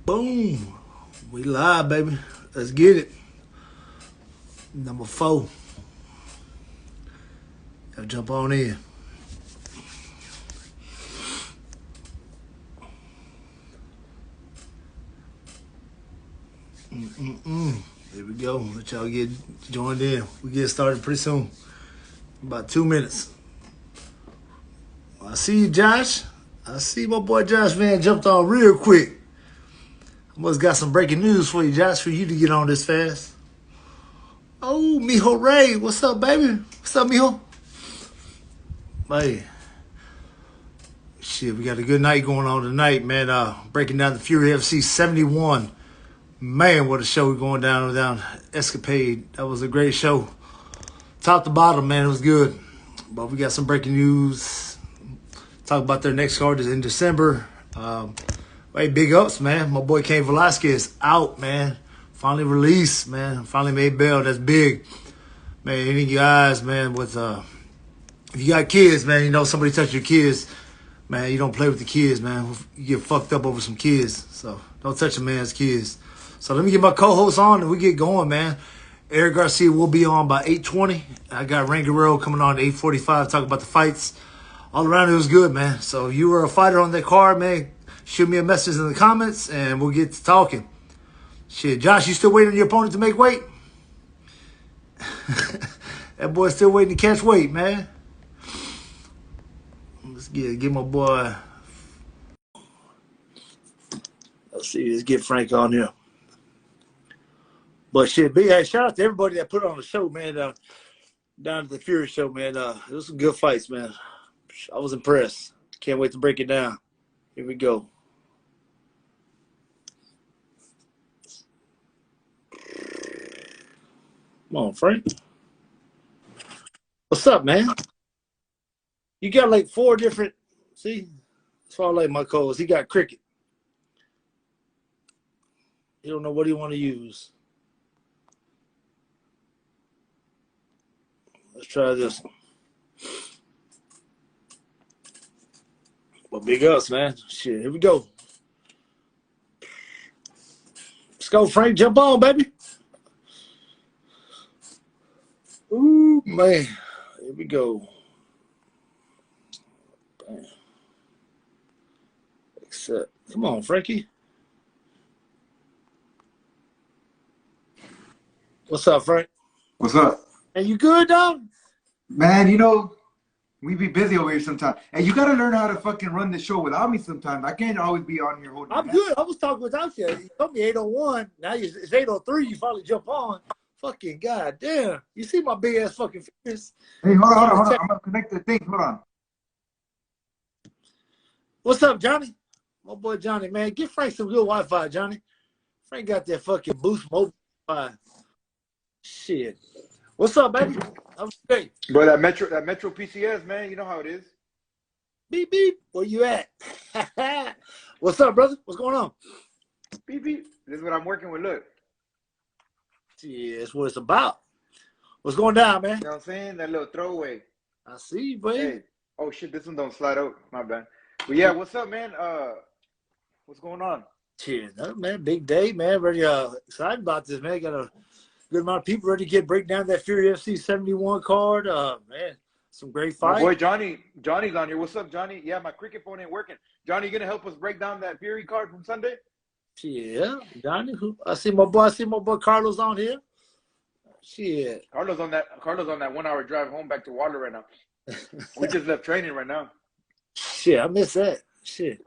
Boom. We live, baby. Let's get it. Number 4. Gotta jump on in. Here we go. Let y'all get joined in. We get started pretty soon. About 2 minutes. I see you, Josh. I see my boy Josh, man, jumped on real quick. I must got some breaking news for you, Josh, for you to get on this fast. Oh, Mijo Ray. What's up, baby? What's up, Mijo? Hey. Shit, we got a good night going on tonight, man. Breaking down the Fury FC 71. Man, what a show we're going down Escapade. That was a great show. Top to bottom, man, it was good. But we got some breaking news. Talk about their next card is in December. Hey, big ups, man. My boy Cain Velasquez out, man. Finally released, man. Finally made bail. That's big. Man, any guys, man, with if you got kids, man, you know somebody touch your kids, man, you don't play with the kids, man. You get fucked up over some kids. So don't touch a man's kids. So let me get my co-host on and we get going, man. Eric Garcia will be on by 8:20. I got Rain Guerrero coming on at 8:45 talking about the fights. All around it was good, man. So if you were a fighter on that card, man, shoot me a message in the comments and we'll get to talking. Shit, Josh, you still waiting on your opponent to make weight? That boy's still waiting to catch weight, man. Let's get my boy. Let's see, let's get Frank on here. But shit, big hey, shout out to everybody that put on the show, man. Down at the Fury show, man. It was some good fights, man. I was impressed. Can't wait to break it down. Here we go. Come on, Frank. What's up, man? You got like 4 different. See, that's why I like my calls. He got cricket. He don't know what he want to use. Let's try this one. Well, big ups, man. Shit, here we go. Let's go, Frank. Jump on, baby. Ooh, man. Here we go. Bam. Except, come on, Frankie. What's up, Frank? What's up? Hey, you good, dog? Man, you know, we be busy over here sometimes. And you got to learn how to fucking run the show without me sometimes. I can't always be on here holding I'm good. I was talking without you. You told me 8:01. Now it's 8:03. You finally jump on. Fucking goddamn. You see my big ass fucking fingers? Hey, hold on. I'm going to connect the thing. Hold on. What's up, Johnny? My boy Johnny, man. Get Frank some good Wi-Fi, Johnny. Frank got that fucking Boost mobile Wi-Fi. Shit. What's up, baby? I'm great. Bro, that Metro PCS, man, you know how it is. Beep, beep. Where you at? What's up, brother? What's going on? Beep, beep. This is what I'm working with, look. Yeah, that's what it's about. What's going down, man? You know what I'm saying? That little throwaway. I see you, baby. Hey. Oh, shit, this one don't slide out. My bad. But, yeah, what's up, man? What's going on? Cheers, man. Big day, man. Ready, excited about this, man. Got a good amount of people ready to break down that Fury FC 71 card. Man, some great fights. My boy Johnny's on here. What's up, Johnny? Yeah, my cricket phone ain't working. Johnny, you gonna help us break down that Fury card from Sunday? Yeah, Johnny. I see my boy Carlos on here. Shit. Carlos on that 1 hour drive home back to Water right now. We just left training right now. Shit, I miss that. Shit.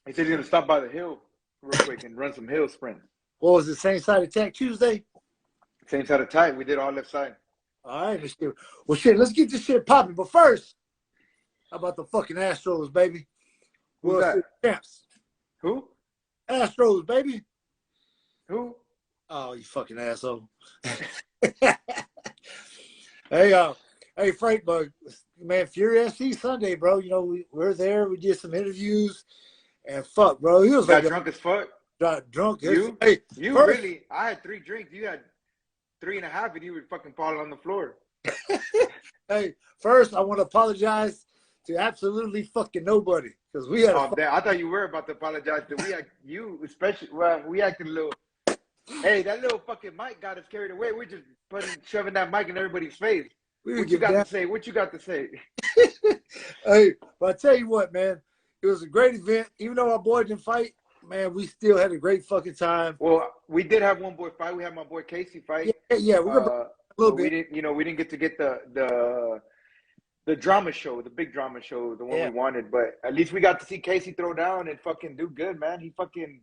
He said he's gonna stop by the hill real quick and run some hill sprints. What was it, same side attack Tuesday? Same side of tight. We did all left side. All right, Mr. Well, shit, let's get this shit popping. But first, how about the fucking Astros, baby? Who's that? Champs. Who? Astros, baby. Who? Oh, you fucking asshole. Hey, Frank, but man, Fury FC Sunday, bro. You know, we're there. We did some interviews, and fuck, bro, he was Got like drunk as fuck. Drunk. You? Hey, you first, really? I had 3 drinks. You had 3.5, and you were fucking falling on the floor. Hey, first, I want to apologize to absolutely fucking nobody. because we had Oh, damn. I thought you were about to apologize. You especially, well, we acted a little. Hey, that little fucking mic got us carried away. We're just shoving that mic in everybody's face. What you got to say? What you got to say? Hey, but I tell you what, man, it was a great event. Even though our boy didn't fight, man, we still had a great fucking time. Well, we did have one boy fight. We had my boy Casey fight. Yeah, we're gonna a little bit. We didn't get to get the drama show, the big drama show, the one we wanted. But at least we got to see Casey throw down and fucking do good, man. He fucking,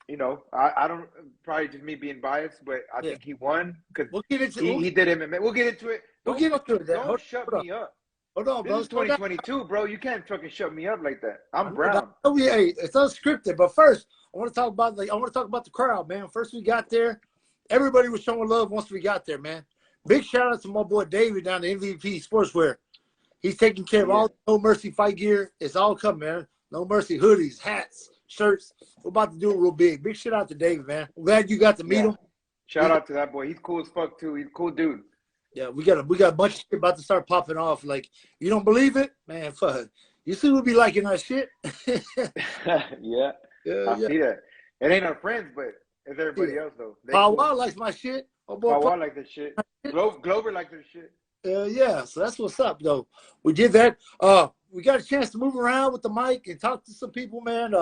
I don't, probably just me being biased, but I think he won because he did MMA. We'll get into it. Don't shut me up. Hold on, bro. This is 2022, bro. You can't fucking shut me up like that. I'm brown. Hey, it's unscripted. But first, I want to talk about the crowd, man. First we got there, everybody was showing love once we got there, man. Big shout out to my boy David down at MVP Sportswear. He's taking care of all the No Mercy fight gear. It's all coming, man. No Mercy hoodies, hats, shirts. We're about to do it real big. Big shout out to David, man. I'm glad you got to meet him. Shout out to that boy. He's cool as fuck too. He's a cool dude. Yeah, we got a bunch of shit about to start popping off. Like, you don't believe it? Man, fuck. You see we be liking our shit? Yeah. I see that. It ain't our friends, but it's everybody else, though. Paul likes my shit. Oh, boy, Paul like this shit. Glover like this shit. Yeah, so that's what's up, though. We did that. We got a chance to move around with the mic and talk to some people, man.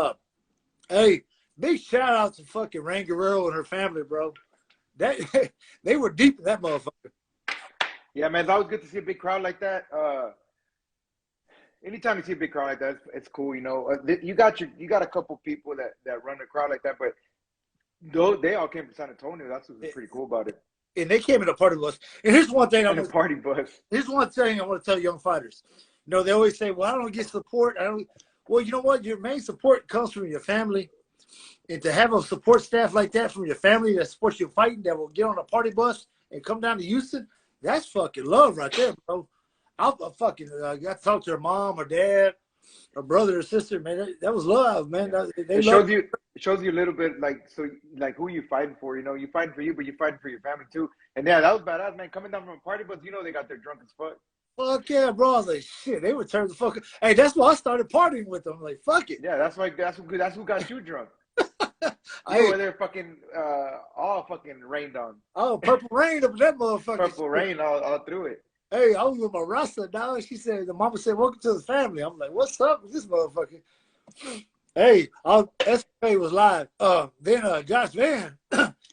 Hey, big shout out to fucking Rain Guerrero and her family, bro. They were deep in that motherfucker. Yeah, man, it's always good to see a big crowd like that. Anytime you see a big crowd like that, it's cool, You got a couple people that run the crowd like that, but they all came from San Antonio. That's what's pretty cool about it. And they came in a party bus. And here's one thing party bus. Here's one thing I want to tell young fighters. They always say, "Well, I don't get support." Well, you know what? Your main support comes from your family, and to have a support staff like that from your family that supports you fighting, that will get on a party bus and come down to Houston. That's fucking love right there, bro. I fucking got to talk to her mom, her dad, her brother, or sister, man. That was love, man. It shows you a little bit like who you fighting for. You fighting for you, but you fighting for your family too. And yeah, that was badass, man. Coming down from a party bus, they got there drunk as fuck. Fuck yeah, bro. I was like, shit, they would turn the fuck up. Hey, that's why I started partying with them. Like, fuck it. Yeah, that's who got you drunk. You were there fucking all fucking rained on. Oh, purple rain up in that motherfucker. Purple rain all through it. Hey, I was with my Rasta dog. The mama said, "Welcome to the family." I'm like, "What's up with this motherfucker?" Hey, SK was live. Then Josh Van,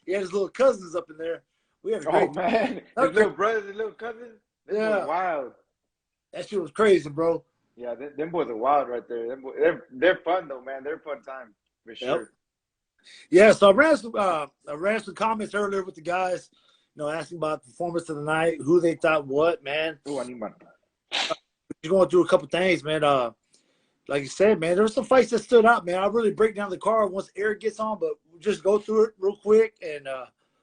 he had his little cousins up in there. We had a great man, his little brothers, his little cousins. Them boys wild. That shit was crazy, bro. Yeah, them boys are wild right there. They're fun though, man. They're fun time for sure. Yep. Yeah, so I ran some comments earlier with the guys, asking about the performance of the night, who they thought what, man. Oh, I need my. Just going through a couple things, man. Like you said, man, there were some fights that stood out, man. I'll really break down the card once Eric gets on, but we'll just go through it real quick and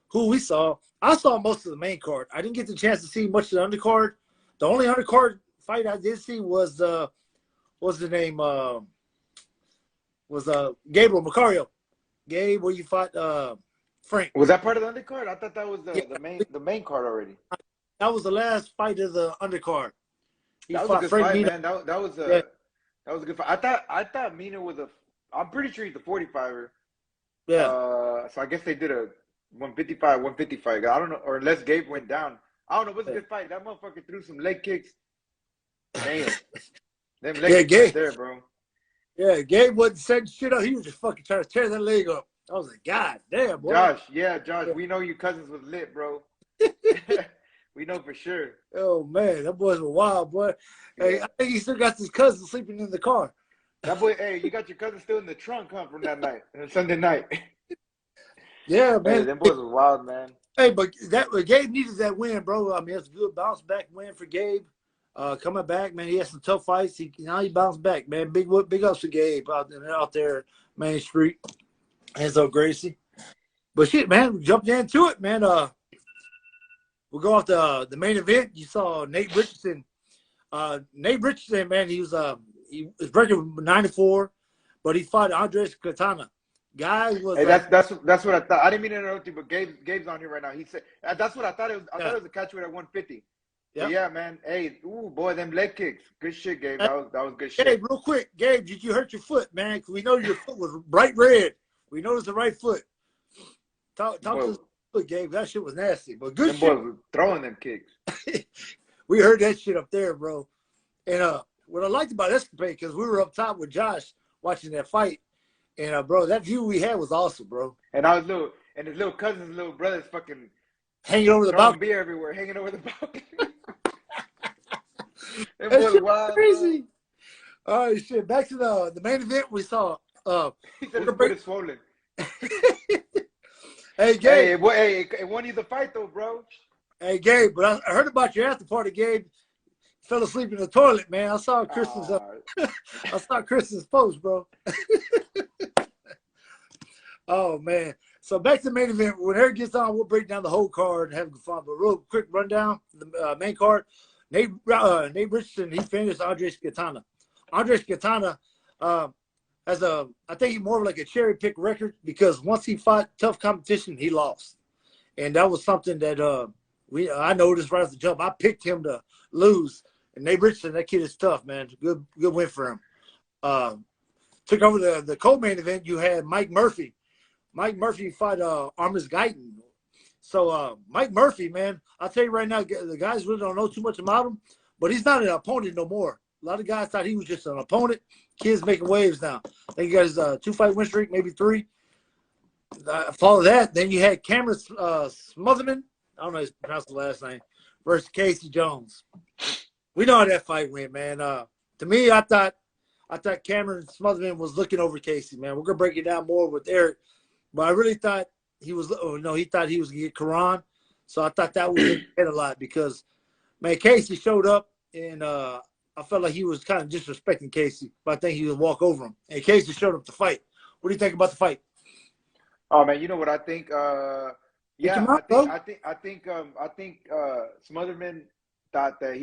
who we saw. I saw most of the main card. I didn't get the chance to see much of the undercard. The only undercard fight I did see was what's the name? Was Gabriel Macario. Gabe, where you fought Frank. Was that part of the undercard? I thought that was the main card already. That was the last fight of the undercard. That was a good Frank fight, Mina. Man. That was a good fight. I thought Mina was I'm pretty sure he's the 45er. Yeah. So I guess they did a 155. I don't know, or unless Gabe went down. I don't know. It was a good fight. That motherfucker threw some leg kicks. Damn. Them leg kicks there, bro. Yeah, Gabe wasn't setting shit up. He was just fucking trying to tear that leg up. I was like, God damn, boy. Josh, we know your cousins was lit, bro. We know for sure. Oh, man, that boys were wild, boy. Hey, I think he still got his cousin sleeping in the car. That boy, hey, you got your cousin still in the trunk, huh, from that night, Sunday night. Yeah, man. Hey, them boys were wild, man. Hey, but Gabe needed that win, bro. I mean, it's a good bounce back win for Gabe. Coming back, man, he had some tough fights. Now he bounced back, man. Big ups to Gabe out there Main Street. Hands up, Gracie. But shit, man, we jumped into it, man. We'll go off the main event. You saw Nate Richardson. Nate Richardson, man, he was breaking 94, but he fought Andres Katana. Guy was. Hey, that's what I thought. I didn't mean to interrupt you, but Gabe's on here right now. He said that's what I thought it was. I thought it was a catchweight at 150. But yeah, man. Hey, ooh, boy, them leg kicks. Good shit, Gabe. That was good shit. Gabe, real quick, Gabe, did you hurt your foot, man? Because we know your foot was bright red. We know it's the right foot. Talk to us, foot, Gabe. That shit was nasty, but good them shit. Boys were throwing them kicks. We heard that shit up there, bro. And what I liked about Escapade, because we were up top with Josh watching that fight, and bro, that view we had was awesome, bro. And I was and his little cousin's little brother's fucking hanging over the balcony, beer everywhere, hanging over the balcony. It that was shit wild, crazy. All right, shit. Back to the main event. We saw. He said his foot is swollen. Hey, Gabe. Hey, it won you the fight though, bro. Hey, Gabe, but I heard about your after party, Gabe. Fell asleep in the toilet, man. I saw Kristen's I saw Kristen's post, bro. Oh man. So back to the main event. When Eric gets on, we'll break down the whole card and have fun. But real quick rundown, the main card. Nate Richardson, he finished Andres Katana. Andres Katana has I think more of like a cherry pick record, because once he fought tough competition, he lost. And that was something that I noticed right off the jump. I picked him to lose. And Nate Richardson, that kid is tough, man. Good win for him. Took over the co-main event. You had Mike Murphy. Mike Murphy fought Armis Guyton. So Mike Murphy, man, I'll tell you right now, the guys really don't know too much about him, but he's not an opponent no more. A lot of guys thought he was just an opponent. Kid's making waves now. I think he got his 2-fight win streak, maybe 3. Follow that, then you had Cameron Smotherman. I don't know how to pronounce the last name, versus Casey Jones. We know how that fight went, man. To me, I thought Cameron Smotherman was looking over Casey, man. We're gonna break it down more with Eric, but I really thought he was. He thought he was gonna get Karan, so I thought that was a lot, because, man, Casey showed up, and I felt like he was kind of disrespecting Casey, but I think he would walk over him. And Casey showed up to fight. What do you think about the fight? Oh man, you know what I think? I think Smotherman thought that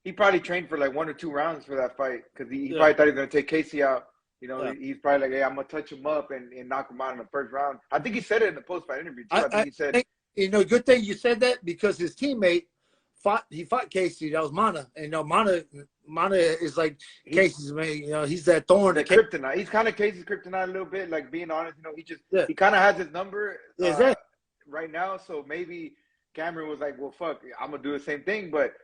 he probably trained for like 1 or 2 rounds for that fight, because he probably thought he was gonna take Casey out. He's probably like, hey, I'm gonna touch him up and knock him out in the first round. I think he said it in the post-fight interview too. I think he said, good thing you said that, because his teammate fought Casey. That was Mana, and Mana is like Casey's man. He's that thorn. The kryptonite. He's kind of Casey's kryptonite a little bit. Like, being honest, he kind of has his number right now. So maybe Cameron was like, well, fuck, I'm gonna do the same thing. But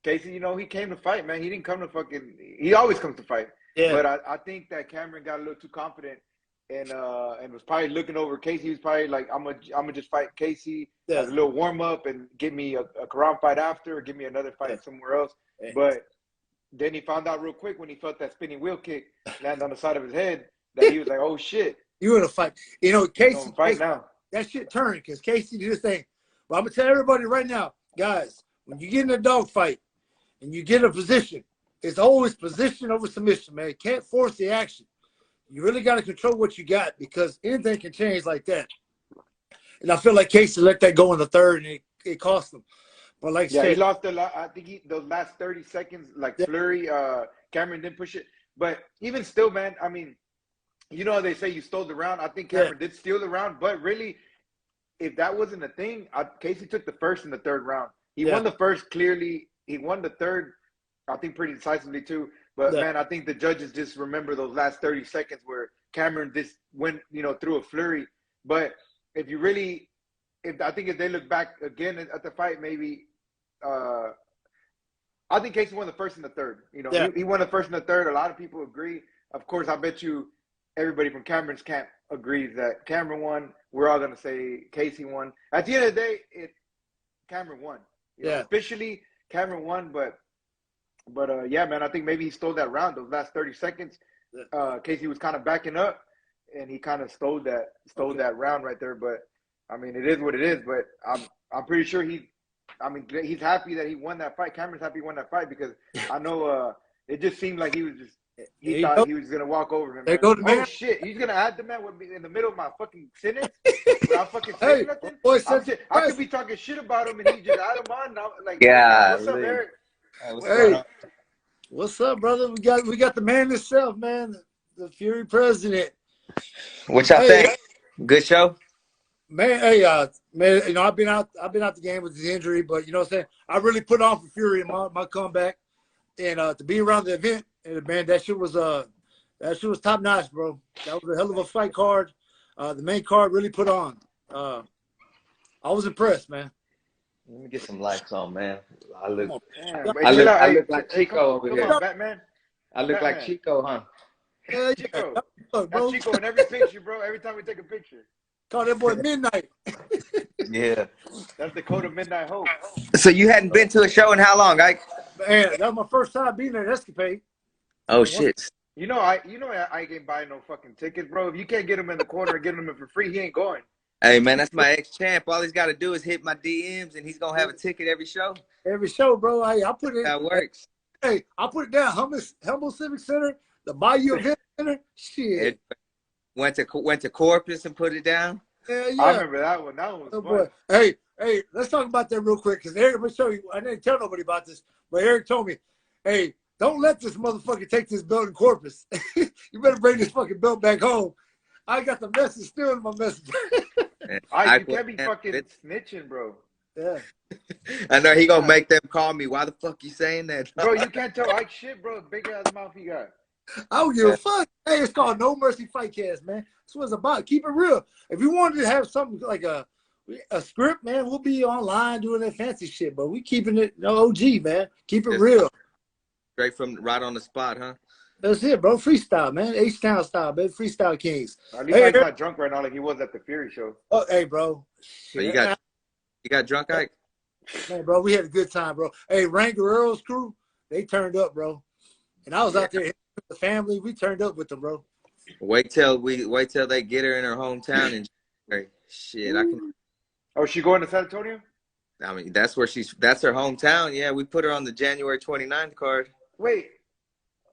Casey, he came to fight, man. He didn't come to fucking. He always comes to fight. Yeah. But I think that Cameron got a little too confident and was probably looking over Casey. He was probably like, I'm gonna just fight Casey as a little warm up and give me a Karan fight after, or give me another fight somewhere else. Yeah. But then he found out real quick when he felt that spinning wheel kick land on the side of his head that he was like, oh shit. You in a fight. Casey, fight now. That shit turned, because Casey did his thing. But I'm gonna tell everybody right now, guys, when you get in a dog fight and you get in a position, it's always position over submission, man. You can't force the action. You really got to control what you got, because anything can change like that. And I feel like Casey let that go in the third, and it cost him. But like I said, he lost I think those last 30 seconds, like flurry. Cameron didn't push it, but even still, man. I mean, how they say you stole the round. I think Cameron did steal the round, but really, if that wasn't a thing, Casey took the first and the third round. He won the first clearly. He won the third, I think, pretty decisively too. But man, I think the judges just remember those last 30 seconds where Cameron just went, through a flurry. But I think if they look back again at the fight, maybe I think Casey won the first and the third. He won the first and the third. A lot of people agree. Of course, I bet you everybody from Cameron's camp agrees that Cameron won. We're all gonna say Casey won. At the end of the day, Cameron won. Officially, Cameron won, but yeah, man, I think maybe he stole that round. Those last 30 seconds, Casey was kind of backing up, and he kind of stole that round right there. But I mean, it is what it is. But I'm pretty sure he's happy that he won that fight. Cameron's happy he won that fight, because I know it just seemed like he thought he was gonna walk over him. There goes the man. Oh shit, he's gonna add the man with me in the middle of my fucking sentence without fucking saying nothing. I could be talking shit about him, and he just add him on. Now, like, what's up, Eric? What's up, brother? We got the man himself, man, the Fury president. What y'all think? Good show? Man, hey, man, you know, I've been out the game with the injury, but you know what I'm saying? I really put on for Fury in my comeback. And to be around the event, and man, that shit was top notch, bro. That was a hell of a fight card. The main card really put on. I was impressed, man. Let me get some lights on, man. I look like Chico over here. Come on, Batman. I look like Chico, huh? Yeah, Chico. bro. That's Chico in every picture, bro. Every time we take a picture. Call that boy Midnight. Yeah. That's the code of Midnight Hope. So you hadn't been to a show in how long, Ike? Man, that was my first time being at Escapade. Oh shit. You know I ain't buying no fucking tickets, bro. If you can't get him in the corner and get him in for free, he ain't going. Hey man, that's my ex-champ. All he's got to do is hit my DMs, and he's gonna have a ticket every show. Every show, bro. I put it. That works. Hey, I put it down. Humble Civic Center, the Bayou Event Center. Shit. Went to Corpus and put it down. Yeah, yeah. I remember that one. That one was fun. Hey, let's talk about that real quick, because Eric, I'm gonna show you. I didn't tell nobody about this, but Eric told me, hey, don't let this motherfucker take this belt in Corpus. You better bring this fucking belt back home. I got the message still in my message. You can't be fucking snitching, bro. Yeah. I know he gonna make them call me. Why the fuck you saying that? Bro, you can't tell Ike shit, bro. Big ass mouth he got. I don't give a fuck. Hey, it's called No Mercy Fightcast, man. That's what it's about. Keep it real. If you wanted to have something like a script, man, we'll be online doing that fancy shit, but we keeping it OG, man. Keep it real. Straight from right on the spot, huh? That's it, bro. Freestyle, man. H-Town style, man. Freestyle Kings. At least Ike's not drunk right now like he was at the Fury show. Oh, hey, bro. So you got drunk, Ike? Man, bro, we had a good time, bro. Hey, Ranger Earl's crew, they turned up, bro. And I was out there with the family. We turned up with them, bro. Wait till they get her in her hometown and shit. I can. Oh, she going to San Antonio? I mean, that's her hometown. Yeah, we put her on the January 29th card. Wait.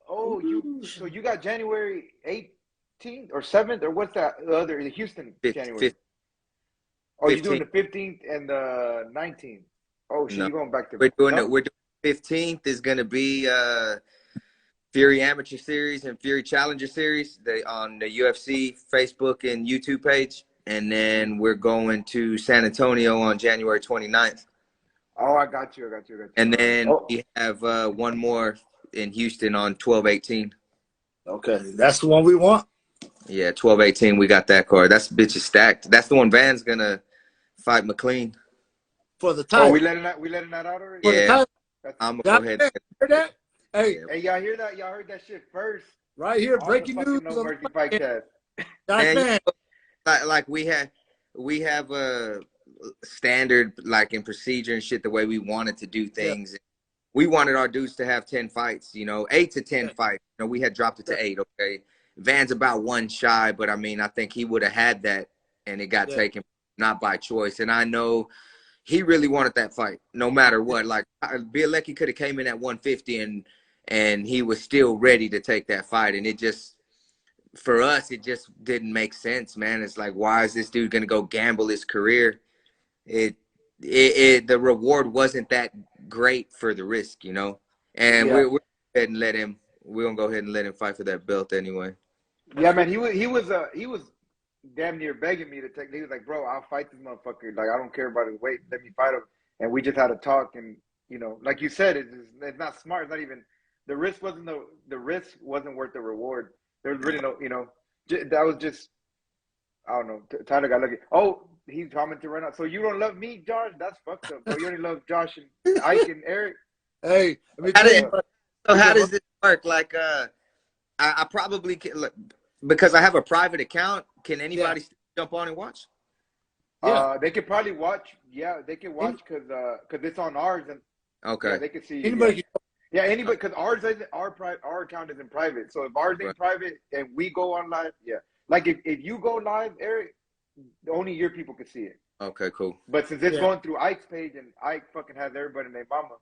Oh, so you got January 18th or 7th or what's that? The Houston January. Oh, you're doing the 15th and the 19th. Oh, so you're going back to. We're doing 15th is going to be Fury Amateur Series and Fury Challenger Series on the UFC Facebook and YouTube page. And then we're going to San Antonio on January 29th. Oh, I got you. And then we have one more in Houston on 12/18. Okay, that's the one we want. Yeah, 12/18. We got that card. That bitch is stacked. That's the one Van's gonna fight McLean for the title. Oh, we letting that out already? Yeah, I'm gonna go ahead. Hear that? Hey, y'all hear that? Y'all heard that shit first? Right here, breaking news. No Mercy Fightcast. Man, like we have a standard like in procedure and shit the way we wanted to do things. Yeah. We wanted our dudes to have 10 fights, 8 to 10 fights. We had dropped it to 8. Okay, Van's about one shy, but I mean, I think he would have had that, and it got taken not by choice. And I know he really wanted that fight, no matter what. Like Bielecki could have came in at 150, and he was still ready to take that fight, and it just. For us, it just didn't make sense, man. It's like, why is this dude gonna go gamble his career? The reward wasn't that great for the risk, And we're gonna go ahead and let him. We're gonna go ahead and let him fight for that belt anyway. Yeah, man. He was damn near begging me to take. He was like, bro, I'll fight this motherfucker. Like, I don't care about his weight. Let me fight him. And we just had a talk, and like you said, it's not smart. It's not even the risk wasn't worth the reward. There's really no, that was just, I don't know. Tyler got lucky. Oh, he's commenting right now. So you don't love me, Josh? That's fucked up. Bro. You only love Josh and Ike and Eric. Hey, how does this work? Like, I probably can, look, because I have a private account. Can anybody jump on and watch? Yeah, they could probably watch. Yeah, they can watch because it's on ours, and they can see anybody. Yeah, anybody, because our account isn't private. So if ours ain't private and we go on live, like if you go live, Eric, only your people can see it. Okay, cool. But since it's going through Ike's page and Ike fucking has everybody named Mama,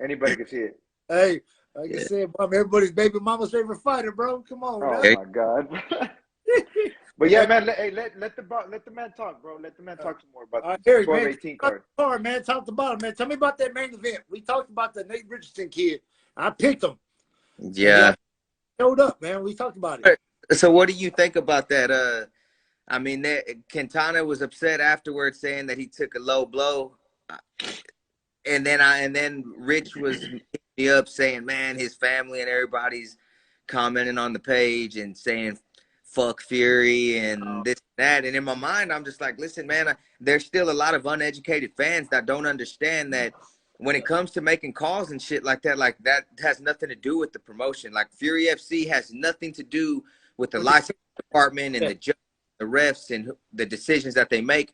anybody can see it. Hey, like I said, I'm everybody's baby mama's favorite fighter, bro. Come on, my God. But yeah, man, let the man talk, bro. Let the man talk some more about the 12/18 card. Man, top to bottom, man. Tell me about that main event. We talked about the Nate Richardson kid. I picked him. Yeah. Showed up, man. We talked about it. So what do you think about that? I mean, Quintana was upset afterwards, saying that he took a low blow, and then Rich was hitting me up saying, man, his family and everybody's commenting on the page and saying fuck Fury and this and that. And in my mind, I'm just like, listen, man, there's still a lot of uneducated fans that don't understand that when it comes to making calls and shit like that has nothing to do with the promotion. Like Fury FC has nothing to do with the license department and the judge, the refs and the decisions that they make.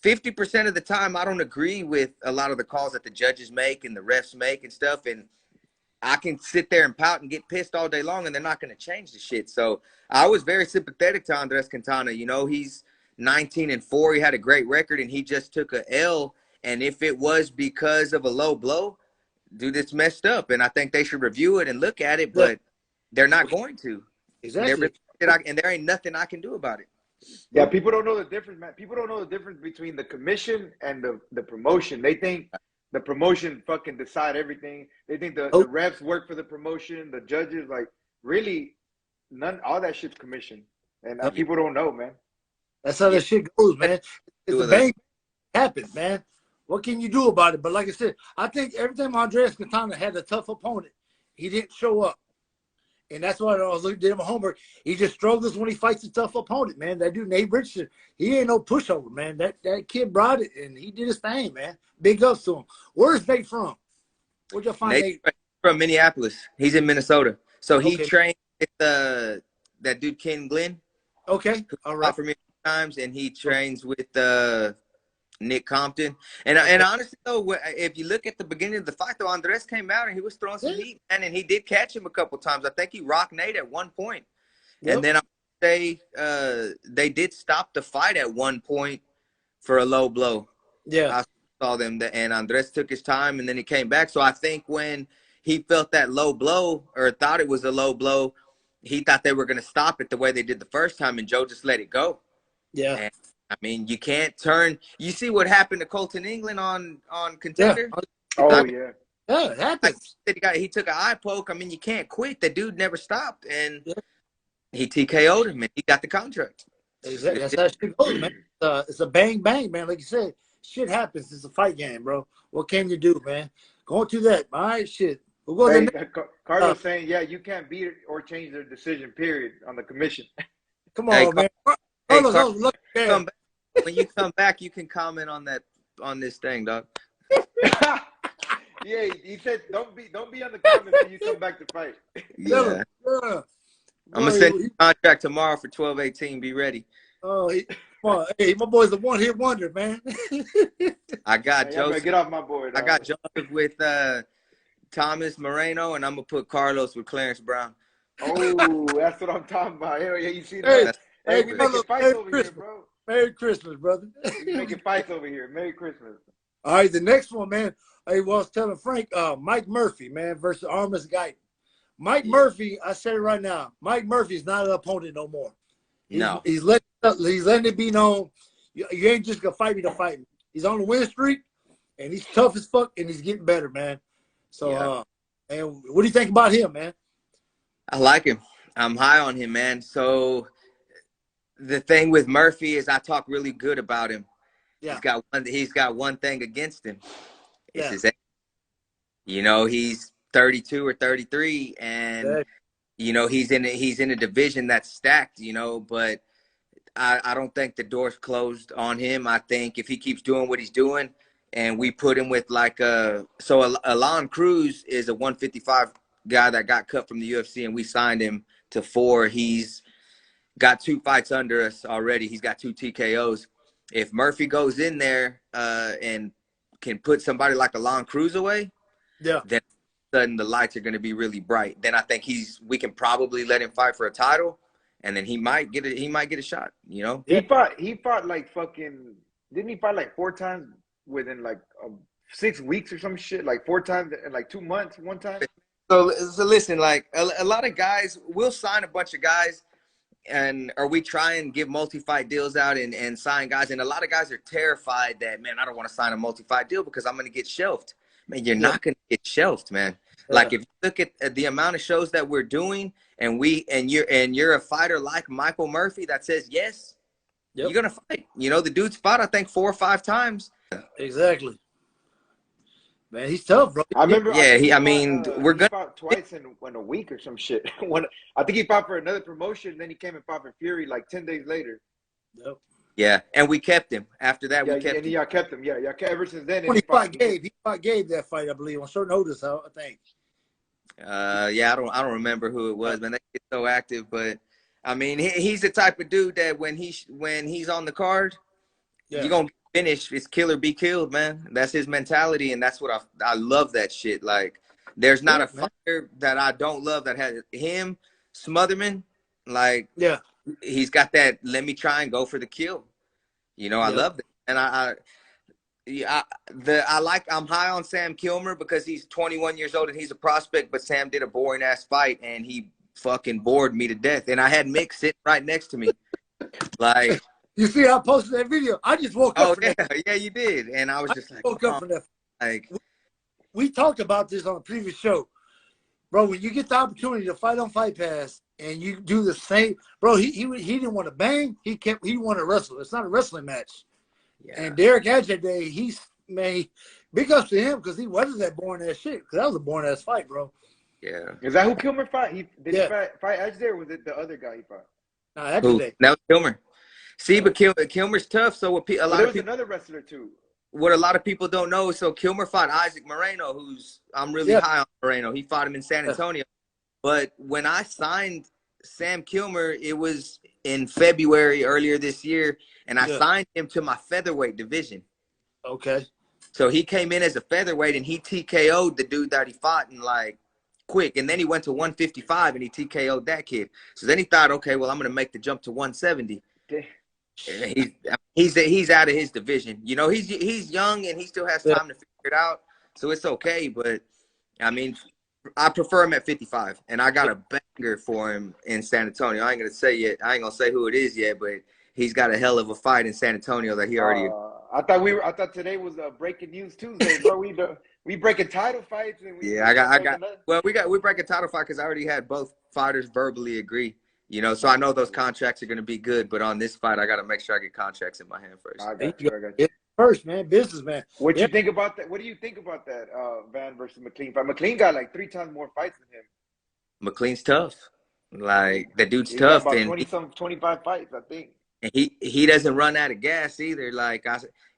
50% of the time, I don't agree with a lot of the calls that the judges make and the refs make and stuff. And I can sit there and pout and get pissed all day long, and they're not going to change the shit. So I was very sympathetic to Andres Quintana. You know, he's 19-4. He had a great record, and he just took a L. And if it was because of a low blow, dude, it's messed up. And I think they should review it and look at it, but they're not going to. Exactly. And there ain't nothing I can do about it. Yeah, people don't know the difference, man. People don't know the difference between the commission and the promotion. They think the promotion fucking decide everything. They think the refs work for the promotion, the judges, like, really, all that shit's commission. And people don't know, man. That's how that shit goes, man. It's a bang happens, man. What can you do about it? But like I said, I think every time Andres Quintana had a tough opponent, he didn't show up. And that's why I was looking at him homework. He just struggles when he fights a tough opponent, man. That dude, Nate Richardson, he ain't no pushover, man. That kid brought it, and he did his thing, man. Big ups to him. Where's Nate from? Where'd you find Nate? From Minneapolis. He's in Minnesota. So he trained with that dude, Ken Glenn. Okay, all right. For me times, and he trains with Nick Compton. And honestly, though, if you look at the beginning of the fight, though, Andres came out and he was throwing some heat, man, and he did catch him a couple times. I think he rocked Nate at one point. And then I would say they did stop the fight at one point for a low blow. Yeah. I saw them, and Andres took his time, and then he came back. So I think when he felt that low blow or thought it was a low blow, he thought they were going to stop it the way they did the first time, and Joe just let it go. Yeah. And, I mean, you can't turn. You see what happened to Colton England on Contender? Yeah. Oh, yeah. Yeah, it happens. He took an eye poke. I mean, you can't quit. The dude never stopped, and he TKO'd him, and he got the contract. Exactly. That's how shit goes, man. It's a bang, bang, man. Like you said, shit happens. It's a fight game, bro. What can you do, man? Going through that. All right, shit. We'll go Carlos saying, yeah, you can't beat it or change their decision, period, on the commission. Come on, man. Carlos, look, man. When you come back, you can comment on this thing, dog. Yeah, he said don't be on the comments when you come back to fight. Yeah. I'm gonna send you a contract tomorrow for 12-18. Be ready. Oh, come on. Hey, my boy's a one-hit wonder, man. I got Joseph. Get off my board. I got Joseph with Thomas Moreno, and I'm gonna put Carlos with Clarence Brown. Oh, that's what I'm talking about. Hell yeah, you see that? Hey, we making fights over here, bro. Merry Christmas, brother. We making fights over here. Merry Christmas. All right, the next one, man. I was telling Frank, Mike Murphy, man, versus Armis Guyton. Mike Murphy, I say it right now, Mike Murphy is not an opponent no more. He's letting it be known. You ain't just gonna fight me to fight me. He's on the win streak, and he's tough as fuck, and he's getting better, man. So, and what do you think about him, man? I like him. I'm high on him, man. So the thing with Murphy is I talk really good about him. Yeah. He's got one thing against him. It's his age. You know, he's 32 or 33, and you know, he's in a division that's stacked, you know, but I don't think the door's closed on him. I think if he keeps doing what he's doing and we put him with Alon Cruz is a 155 guy that got cut from the UFC, and we signed him to 4. He's got 2 fights under us already. He's got 2 TKOs. If Murphy goes in there and can put somebody like Alon Cruz away, then all of a sudden the lights are going to be really bright. Then I think we can probably let him fight for a title, and then he might get a shot, you know? He fought like fucking, didn't he fight like 4 times within like 6 weeks or some shit? Like 4 times in like 2 months, one time? So listen, like a lot of guys, we'll sign a bunch of guys, or we try and give multi-fight deals out and sign guys. And a lot of guys are terrified that, man, I don't want to sign a multi-fight deal because I'm going to get shelved. Man, you're not going to get shelved, man. Yeah. Like if you look at the amount of shows that we're doing, and you're a fighter like Michael Murphy that says yes, Yep. you're gonna fight. You know, the dude's fought, I think, 4 or 5 times. Exactly. Man, he's tough, bro. I remember. Yeah, I mean, think we're he gonna. fought twice in a week or some shit. I think he fought for another promotion, then he came and fought for Fury like 10 days later. Yep. Yeah, and we kept him. After that, Yeah, we kept and him. y'all kept him. Yeah, y'all kept, ever since then. When And he fought Gabe, that fight, I believe, on short notice, I think. Yeah, I don't remember who it was, man. They get so active, but I mean, he's the type of dude that when he's on the card, you're gonna finish. It's kill or be killed, man. That's his mentality, and that's what I love that shit. Like, there's not a fighter that I don't love that has him, Smotherman. Like, he's got that. Let me try and go for the kill. You know, I love that, and I'm high on Sam Kilmer because he's 21 years old and he's a prospect, but Sam did a boring ass fight and he fucking bored me to death. And I had Mick sitting right next to me. Like, you see, I posted that video. I just woke up. Oh yeah, yeah, you did. And I was just like, woke up from that. Like, we talked about this on a previous show, bro. When you get the opportunity to fight on Fight Pass and you do the same, bro. He didn't want to bang. He wanted to wrestle. It's not a wrestling match. Yeah. And Derek Edge that day, big ups to him because he weathered that boring ass shit. Because that was a boring ass fight, bro. Yeah. Is that who Kilmer fought? Did he fight Edge there, or was it the other guy he fought? No, that day. That was Kilmer. See, but Kilmer's tough. So what a lot of people, another wrestler too. What a lot of people don't know, so Kilmer fought Isaac Moreno, I'm really high on Moreno. He fought him in San Antonio. But when I signed Sam Kilmer, it was in February earlier this year, and I signed him to my featherweight division. Okay. So he came in as a featherweight, and he TKO'd the dude that he fought in, like, quick. And then he went to 155, and he TKO'd that kid. So then he thought, okay, well, I'm going to make the jump to 170. He's out of his division. You know, he's young, and he still has time to figure it out. So it's okay. But, I mean, I prefer him at 55, and I got a banger for him in San Antonio. I ain't going to say who it is yet, but he's got a hell of a fight in San Antonio that he already. I thought today was a breaking news Tuesday, bro. We breaking title fights and we break a title fight because I already had both fighters verbally agree. You know, so I know those contracts are going to be good, but on this fight, I got to make sure I get contracts in my hand first. I got you. First, man, business, man. What you think about that? What do you think about that Van versus McLean fight? McLean got like 3 times more fights than him. McLean's tough. Like, the dude's tough. Got about 25 fights, I think. And he doesn't run out of gas either. Like,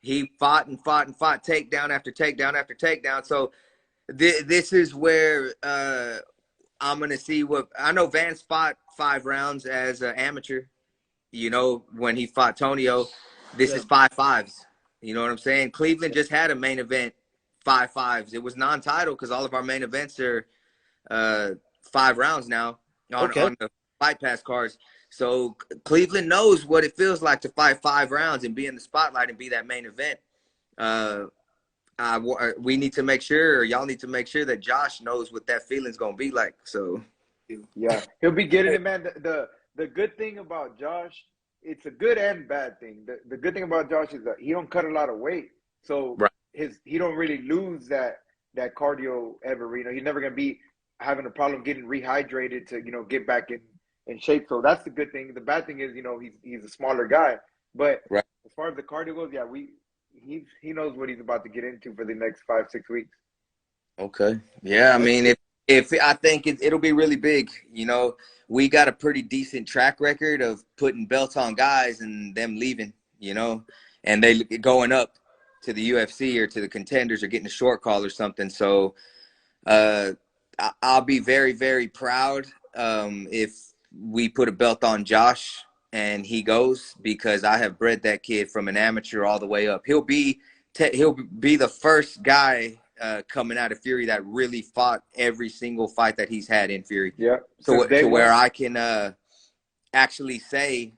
he fought and fought and fought takedown after takedown after takedown. So this is where I'm going to see what – I know Vance fought 5 rounds as an amateur. You know, when he fought Tonio, this is 5-5s. You know what I'm saying? Cleveland just had a main event, 5-5s. It was non-title because all of our main events are 5 rounds now on the Fight Pass cards. So Cleveland knows what it feels like to fight 5 rounds and be in the spotlight and be that main event. We need to make sure, or y'all need to make sure that Josh knows what that feeling's going to be like. So, yeah, he'll be getting it, man. The good thing about Josh, it's a good and bad thing. The good thing about Josh is that he don't cut a lot of weight. So he don't really lose that cardio ever. You know, he's never going to be having a problem getting rehydrated to, you know, get back in shape. So that's the good thing. The bad thing is, you know, he's a smaller guy. But as far as the cardio goes, yeah, he knows what he's about to get into for the next 5-6 weeks. Okay. Yeah, I mean, if I think it'll be really big. You know, we got a pretty decent track record of putting belts on guys and them leaving, you know, and they going up to the UFC or to the contenders or getting a short call or something. So I'll be very, very proud if we put a belt on Josh and he goes, because I have bred that kid from an amateur all the way up. He'll be the first guy coming out of Fury that really fought every single fight that he's had in Fury. Yeah. So to where I can actually say,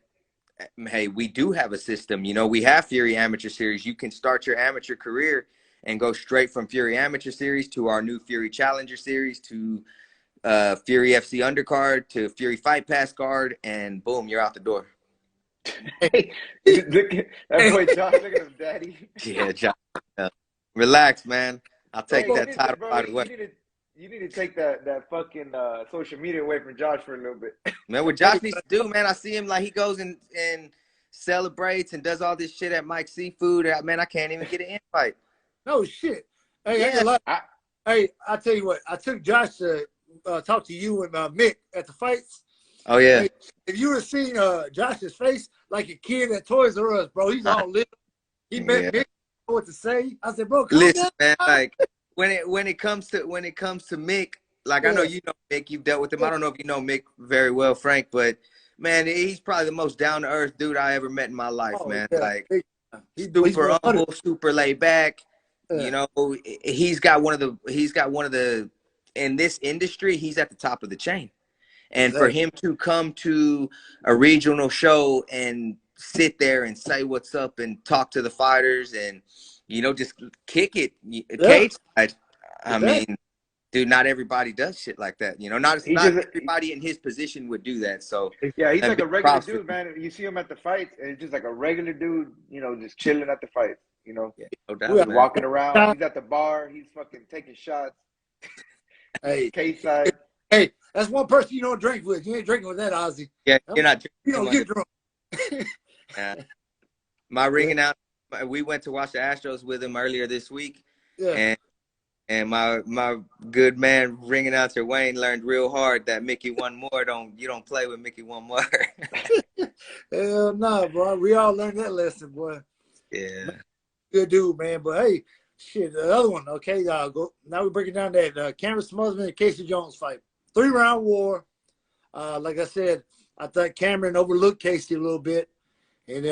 hey, we do have a system. You know, we have Fury Amateur Series. You can start your amateur career and go straight from Fury Amateur Series to our new Fury Challenger Series to Fury FC Undercard to Fury Fight Pass card, and boom, you're out the door. Hey, that boy Josh, look at him, daddy. Yeah, Josh. Relax, man. I'll take that title right away. You need to take that fucking social media away from Josh for a little bit. Man, what Josh needs to do, man, I see him like he goes and celebrates and does all this shit at Mike's Seafood. Man, I can't even get an invite. No shit. Hey, Yeah. Hey, I tell you what. I took Josh to talk to you and Mick at the fights. Oh yeah. Hey, if you would have seen Josh's face like a kid at Toys R Us, bro, he's all lit. He met Mick. Didn't know what to say. I said, bro, calm down. Man, like when it comes to Mick, like I know you know Mick, you've dealt with him. I don't know if you know Mick very well, Frank, but man, he's probably the most down to earth dude I ever met in my life, man. Yeah. Like he's super humble, super laid back. Yeah. You know, he's got one of the in this industry, he's at the top of the chain. And for him to come to a regional show and sit there and say what's up and talk to the fighters and, you know, just kick it cage side. I mean, dude, not everybody does shit like that. You know, not everybody in his position would do that. So yeah, he's like a regular dude, man. You see him at the fights, and it's just like a regular dude, you know, just chilling at the fights. You know, no doubt, man. Walking around. He's at the bar. He's fucking taking shots. Hey, cage side. Hey, that's one person you don't drink with. You ain't drinking with that, Ozzy. Yeah, you're not drinking. You don't get drunk. Yeah. My ringing out. We went to watch the Astros with him earlier this week. Yeah. And my good man ringing out to Wayne learned real hard that Mickey one more. You don't play with Mickey one more. Hell no, bro. We all learned that lesson, boy. Yeah. Good dude, man. But hey, shit, the other one, okay, now we're breaking down that Cameron Smotherman and Casey Jones fight. 3-round war. Like I said, I thought Cameron overlooked Casey a little bit. And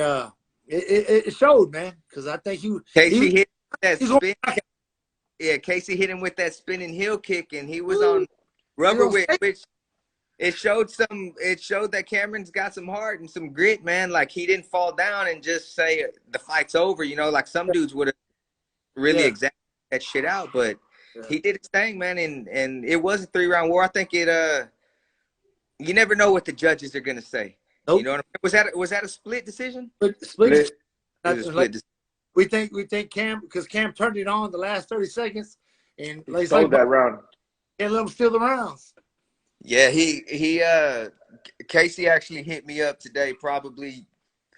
it showed, man, because I think Casey hit that spin. Yeah, Casey hit him with that spinning heel kick, and he was on rubber, which it showed that Cameron's got some heart and some grit, man. Like, he didn't fall down and just say the fight's over, you know, like some dudes would have really examined that shit out, but he did his thing, man, and it was a 3-round war. I think you never know what the judges are gonna say. Nope. You know what I mean? Was that a split decision? Split. We think Cam, because Cam turned it on the last 30 seconds, and he stole that round. Can't let him steal the rounds. Yeah, Casey actually hit me up today, probably.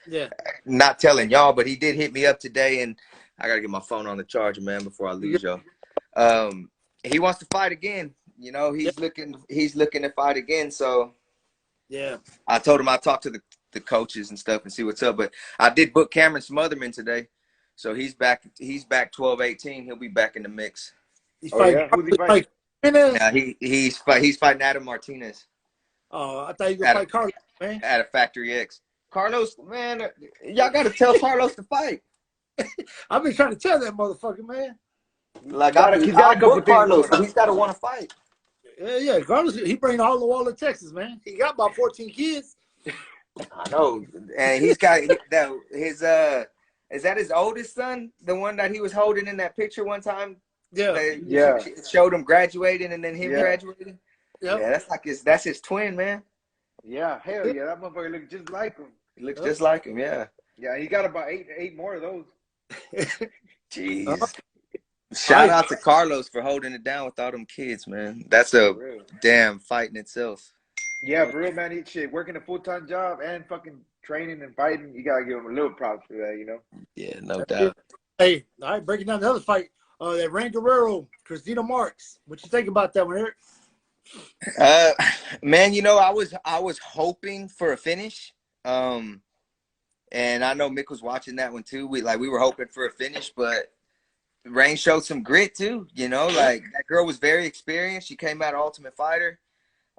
Yeah. Not telling y'all, but he did hit me up today, and I gotta get my phone on the charger, man, before I lose y'all. He wants to fight again. You know, he's looking to fight again. So yeah, I told him I'd talk to the coaches and stuff and see what's up. But I did book Cameron Smotherman today, so he's back 12-18. He'll be back in the mix. He's fighting. Who's he fighting? Yeah, he's fighting Adam Martinez. Oh, I thought you were gonna fight Carlos, man. At a Factory X. Carlos, man, y'all gotta tell Carlos to fight. I've been trying to tell that motherfucker, man. Like, he's got a couple Carlos, so he's got to want to fight. Yeah, Carlos, he bring all the wall of Texas, man. He got about 14 kids. I know, and he's got his is that his oldest son, the one that he was holding in that picture one time? Yeah, showed him graduating and then him graduating. Yep. Yeah, that's his twin, man. Yeah, hell yeah, that motherfucker looks just like him. He looks just like him, yeah. Yeah, he got about eight more of those. Jeez. Shout out to Carlos for holding it down with all them kids, man. That's a damn fight in itself. Yeah, for real, man. He shit, working a full-time job and fucking training and fighting. You gotta give him a little props for that, you know? Yeah, no doubt. Hey, all right, breaking down the other fight. That Rain Guerrero, Christina Marks. What you think about that one, Eric? Man, you know, I was hoping for a finish. And I know Mick was watching that one too. We were hoping for a finish, but Rain showed some grit too, you know, like that girl was very experienced. She came out Ultimate Fighter.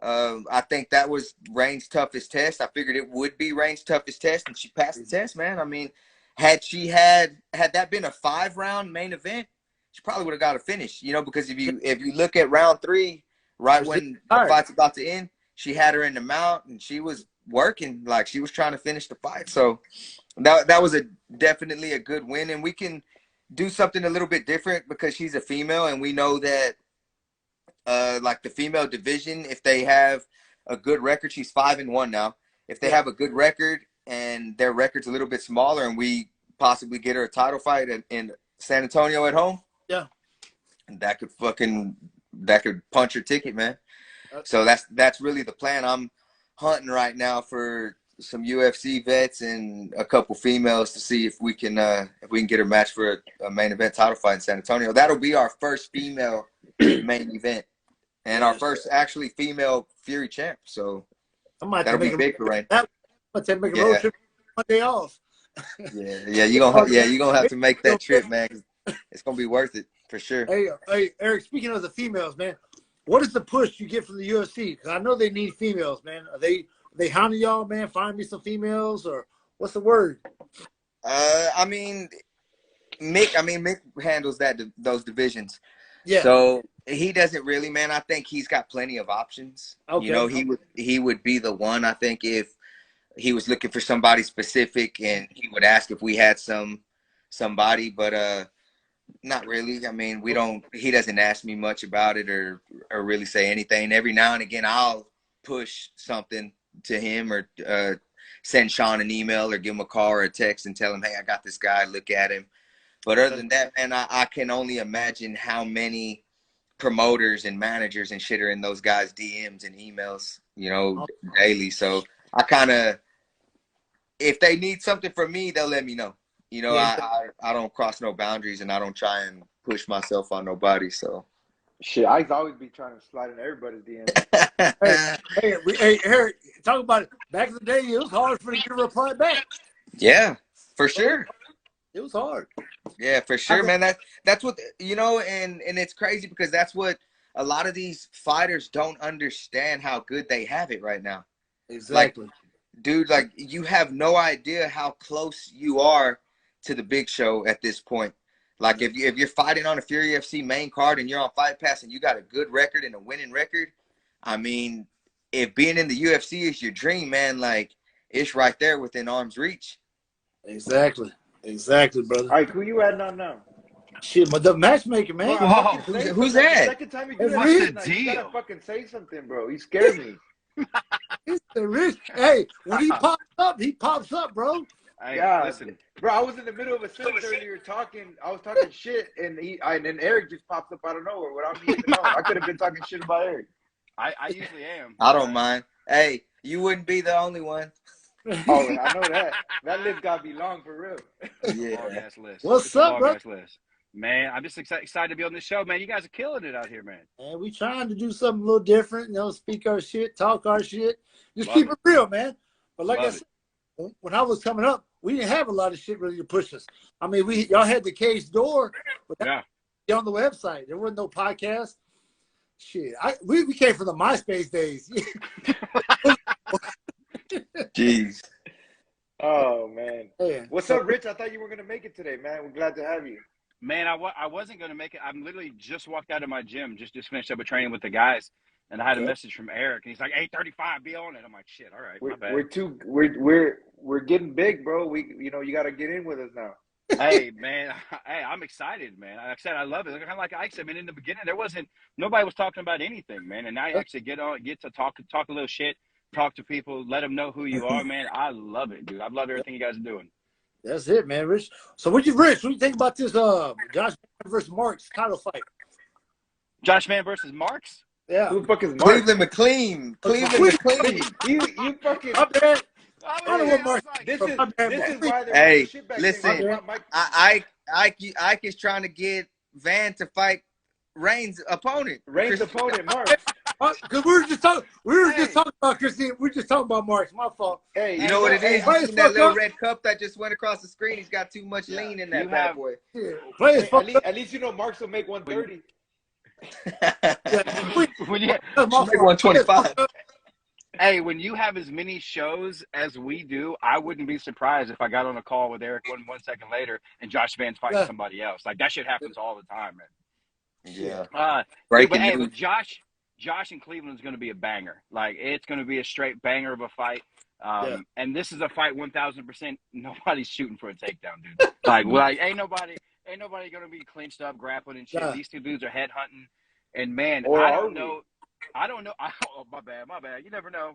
I think that was Rain's toughest test. I figured it would be Rain's toughest test, and she passed the test, man. I mean, had that been a 5-round main event, she probably would have got a finish, you know, because if you look at round 3, right when the fight's about to end, she had her in the mount and she was working, like she was trying to finish the fight. So that was definitely a good win, and we can do something a little bit different because she's a female, and we know that like the female division, if they have a good record, she's 5-1 now. If they have a good record and their record's a little bit smaller, and we possibly get her a title fight in San Antonio at home, that could punch her ticket, man. So that's really the plan. I'm hunting right now for some UFC vets and a couple females to see if we can get a match for a main event title fight in San Antonio. That'll be our first female main event and our first actually female Fury champ. So that'll be big for Rain. I'm gonna make a road trip one day off. Yeah, you're gonna have to make that trip, man. 'Cause it's gonna be worth it for sure. Hey, Eric. Speaking of the females, man, what is the push you get from the UFC? Because I know they need females, man. Are they hounding y'all, man? Find me some females, or what's the word? I mean, Mick handles those divisions. Yeah. So he doesn't really, man. I think he's got plenty of options. Okay. You know, he would be the one. I think if he was looking for somebody specific, and he would ask if we had somebody, but not really. I mean, he doesn't ask me much about it or really say anything. Every now and again, I'll push something to him or send Sean an email or give him a call or a text and tell him, hey, I got this guy, look at him. But other than that, man, I can only imagine how many promoters and managers and shit are in those guys' DMs and emails, you know, daily. So I kind of, if they need something from me, they'll let me know. You know, I don't cross no boundaries, and I don't try and push myself on nobody. So shit, I always be trying to slide in everybody's DMs. hey, Eric, talk about it. Back in the day, it was hard for you to reply back. Yeah, for sure. It was hard. Yeah, for sure, man. That's what, you know, and it's crazy because that's what a lot of these fighters don't understand, how good they have it right now. Exactly. Like, dude, like, you have no idea how close you are to the big show at this point. Like, if you're fighting on a Fury FC main card and you're on Fight Pass and you got a good record and a winning record, I mean, if being in the UFC is your dream, man, like, it's right there within arm's reach. Exactly, brother. All right, who you adding on now? Shit, but the matchmaker, man. Whoa, who's that? The second time you do that, What's the you deal? gotta fucking say something, bro. You scared me. It's the rich. Hey, when he pops up, bro. Hey, Yeah, listen. bro. I was in the middle of a sentence earlier talking. I was talking shit, and then Eric just pops up out of nowhere without me even knowing. I could have been talking shit about Eric. I usually am. I don't mind. Hey, you wouldn't be the only one. Oh, I know that. That list gotta be long for real. Yeah. Long-ass list. What's up, bro? List. Man, I'm just excited to be on this show, man. You guys are killing it out here, man. And we trying to do something a little different, you know, speak our shit, talk our shit. Just Love keep it. it real, man. But like Love I said, when I was coming up, we didn't have a lot of shit really to push us. I mean, y'all had the cage door, but Yeah. on the website. There wasn't no podcast. Shit. We came from the MySpace days. Jeez. Oh man. Man. What's up, Rich? I thought you were gonna make it today, man. We're glad to have you. Man, I wasn't going to make it. I'm literally just walked out of my gym, just finished up a training with the guys, and I had a message from Eric, and he's like, 8:35, be on it. I'm like, shit, all right, my bad. We're getting big, bro. You got to get in with us now. Hey, man, I'm excited, man. Like I said, I love it. Kind of like Ike said, man, in the beginning, nobody was talking about anything, man, and now you actually get to talk a little shit, talk to people, let them know who you are, man. I love it, dude. I love everything you guys are doing. That's it, man, Rich. So what do you think about this Josh versus Marks title fight? Josh Man versus Marks? Yeah. Who the fuck is Mark? Cleveland McLean. You fucking. My bad. I don't know what Mark. This is why they're Hey, shit back listen, then. Ike is trying to get Van to fight Reigns' opponent. Reigns' opponent, Mark. Because we were just talking about Christine. We were just talking about Marks. My fault. Hey, You know what it is? Play You his see that fuck little up. red cup that just went across the screen? He's got too much lean in that You bad have- boy. Yeah. Play his fuck up. At least you know Marks will make 130. When you, My fault. 125. hey, when you have as many shows as we do, I wouldn't be surprised if I got on a call with Eric one second later and Josh Van's fighting somebody else. Like, that shit happens all the time, man. Yeah. Breaking Breaking but news. Josh in Cleveland is going to be a banger. Like, it's going to be a straight banger of a fight. And this is a fight 1,000%. Nobody's shooting for a takedown, dude. Like ain't nobody going to be clinched up, grappling and shit. Yeah. These two dudes are headhunting. And man, Or I are don't we? know. Oh, my bad. You never know.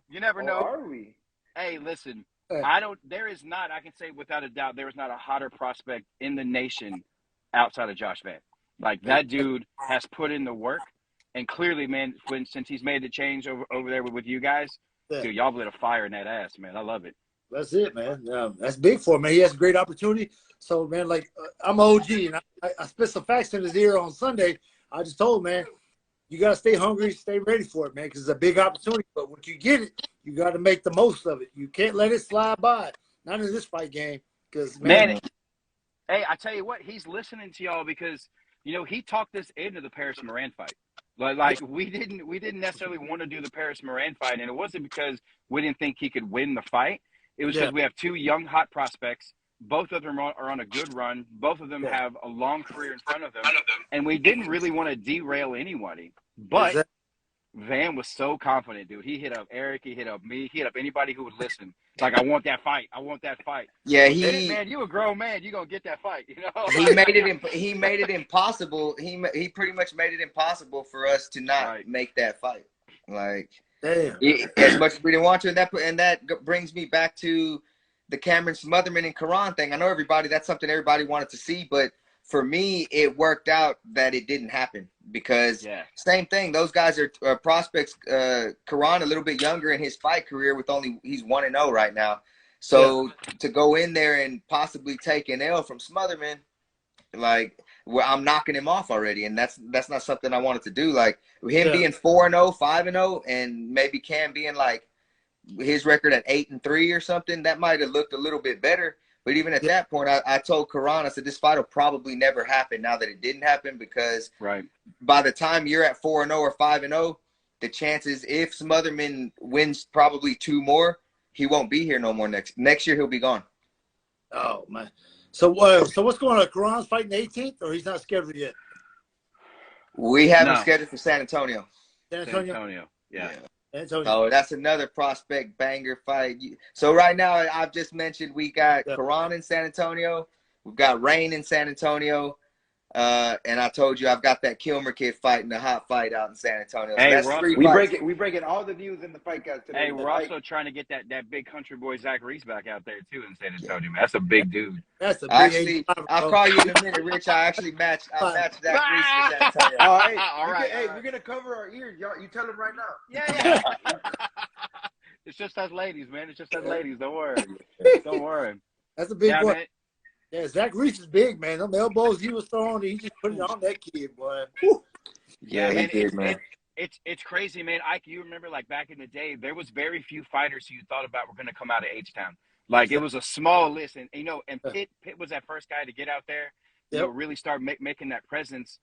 Or are we? Hey, listen. Hey. There is not, I can say without a doubt, there is not a hotter prospect in the nation outside of Josh Van. Like, that dude has put in the work. And clearly, man, since he's made the change over there with you guys, dude, y'all lit a fire in that ass, man. I love it. That's it, man. That's big for him, man. He has a great opportunity. So, man, like I'm OG, and I spit some facts in his ear on Sunday. I just told him, man, you got to stay hungry, stay ready for it, man, because it's a big opportunity. But when you get it, you got to make the most of it. You can't let it slide by. Not in this fight game, because, man. Hey, I tell you what, he's listening to y'all because, you know, he talked us into the Paris Moran fight. Like we didn't necessarily want to do the Paris Moran fight, and it wasn't because we didn't think he could win the fight. It was because we have two young, hot prospects. Both of them are on a good run. Both of them have a long career in front of them, and we didn't really want to derail anybody. But Van was so confident, dude. He hit up Eric. He hit up me. He hit up anybody who would listen. It's like, I want that fight. I want that fight. Yeah, man, you a grown man. You gonna get that fight. You know. He made it impossible. He pretty much made it impossible for us to not make that fight. Like, damn. As much as we didn't want to, and that brings me back to the Cameron Smotherman and Karan thing. I know that's something everybody wanted to see, but for me, it worked out that it didn't happen because same thing. Those guys are prospects. Karan a little bit younger in his fight career he's 1-0 right now. So to go in there and possibly take an L from Smotherman, like, I'm knocking him off already, and that's not something I wanted to do. Like him being 4-0, 5-0, and maybe Cam being like his record at 8-3 or something, that might have looked a little bit better. But even at that point, I told Karan, I said, this fight will probably never happen now that it didn't happen, because by the time you're at 4-0 or 5-0, the chances, if Smotherman wins probably 2 more, he won't be here no more next year. He'll be gone. Oh, man. So what's going on? Karan's fighting the 18th, or he's not scheduled yet? We have him scheduled for San Antonio. San Antonio. Yeah. Oh, that's another prospect banger fight. So right now, I've just mentioned we got Karan in San Antonio. We've got Rain in San Antonio. And I told you I've got that Kilmer kid fighting the hot fight out in San Antonio. So hey, we breaking all the news in the fight guys today. Hey, we're also trying to get that big country boy Zach Reese back out there too in San Antonio, man. That's a big dude. That's a big. Actually, I'll call you in a minute, Rich. I matched Zach Reese for San Antonio. All right. We're gonna cover our ears, y'all. You tell him right now. Yeah. It's just us ladies, man. It's just us ladies. Don't worry. Don't worry. That's a big boy. Man. Yeah, Zach Reese is big, man. Them elbows he was throwing, he just put it on that kid, boy. Woo. Yeah, he did, man. It's crazy, man. Ike, you remember, like, back in the day, there was very few fighters who you thought about were going to come out of H-Town. Like, it was a small list. And, you know, and Pitt was that first guy to get out there, you know, really start making that presence.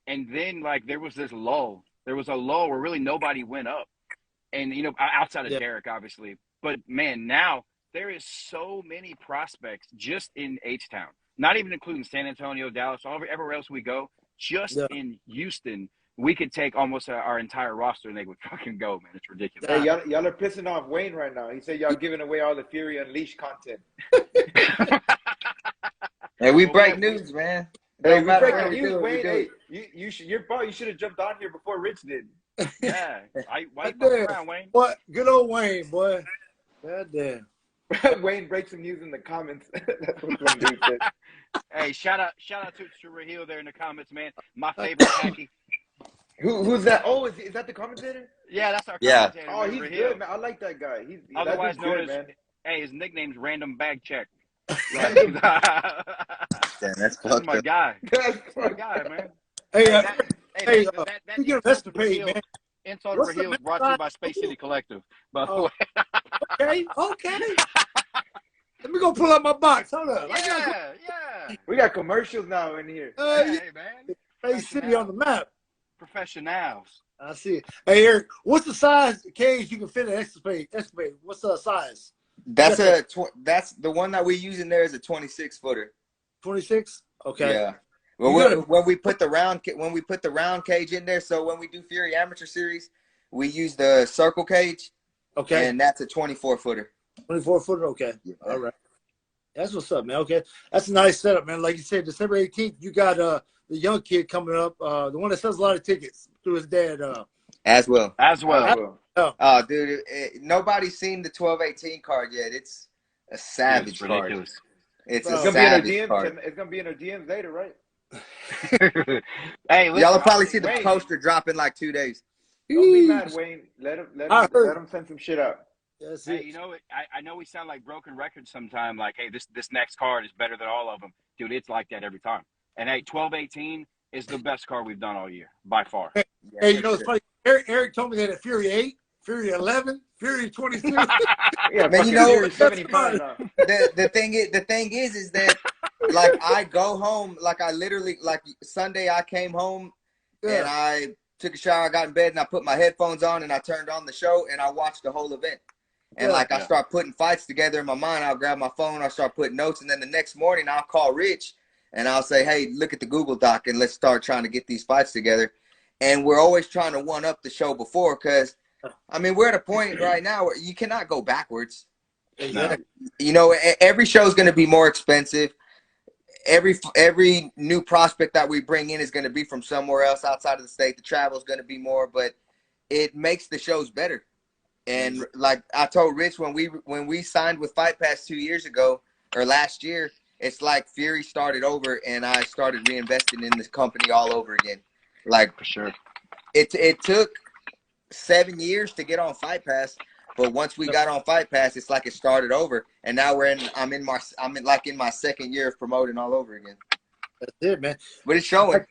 And then, like, there was this lull. There was a lull where really nobody went up. And, you know, outside of Derek, obviously. But, man, now there is so many prospects just in H-Town, not even including San Antonio, Dallas, everywhere else we go. Just in Houston, we could take almost our entire roster and they would fucking go, man. It's ridiculous. Hey, y'all are pissing off Wayne right now. He said y'all giving away all the Fury Unleashed content. Hey, we break news, man. Hey, we break news, Wayne. Hey, you should have jumped on here before Rich did. Yeah. Why you around, Wayne? What? Good old Wayne, boy. God damn. Wayne breaks some news in the comments. That's what some dude said. Hey, shout out to Raheel there in the comments, man. My favorite khaki. Who's that? Oh, is that the commentator? Yeah, that's our commentator. Oh, he's Raheel. good, man. I like that guy. He's otherwise known as, man. Hey, his nickname's Random Bag Check. Damn, that's my guy. That's my guy, man. Hey, we get an escapade, man. Insult of Raheel is brought to you by Space City Collective, by the way. Okay. Let me go pull out my box. Hold up. Yeah. We got commercials now in here. Hey, man. Space City on the map. Professionals. I see it. Hey, Eric, what's the size cage you can fit an escapade? What's the size? That's that's the one that we use in there is a 26-footer. 26? Okay. Yeah. Well, when we put the round cage in there, so when we do Fury Amateur Series, we use the circle cage. Okay. And that's a 24-footer. 24-footer. Okay. Yeah. All right. That's what's up, man. Okay. That's a nice setup, man. Like you said, December 18th, you got the young kid coming up, the one that sells a lot of tickets through his dad. As well. Oh, dude, nobody's seen the 12-18 card yet. It's a savage card. It's a savage card. It's gonna be in our DMs later, right? Hey, listen, y'all will probably see the poster drop in like 2 days. Don't be mad, Wayne. Let him send some shit out. That's Hey, it. you know, I know we sound like broken records sometime. Like, hey, this next card is better than all of them, dude. It's like that every time. And hey, 12-18 is the best card we've done all year by far. Hey, Yeah, hey, for you know it's sure. funny. Eric told me that at Fury 8, Fury 11, Fury 22. Yeah, Man, you fucking know, Fury That's 75 fine. now. the thing is that like I go home, like I literally, like Sunday I came home and Yeah, I took a shower, I got in bed, and I put my headphones on and I turned on the show and I watched the whole event. And yeah, like I Yeah, start putting fights together in my mind, I'll grab my phone, I'll start putting notes, and then the next morning I'll call Rich and I'll say, hey, look at the Google Doc and let's start trying to get these fights together. And we're always trying to one up the show before, because I mean we're at a point right now where you cannot go backwards. no, exactly. You know, every show is going to be more expensive. Every new prospect that we bring in is going to be from somewhere else outside of the state. The travel is going to be more, but it makes the shows better. And like I told Rich when we signed with Fight Pass 2 years ago or last year, it's like Fury started over and I started reinvesting in this company all over again. Like for sure. it took 7 years to get on Fight Pass, but once we got on Fight Pass, it's like it started over. And now I'm in my second year of promoting all over again. That's it, man. But it's showing.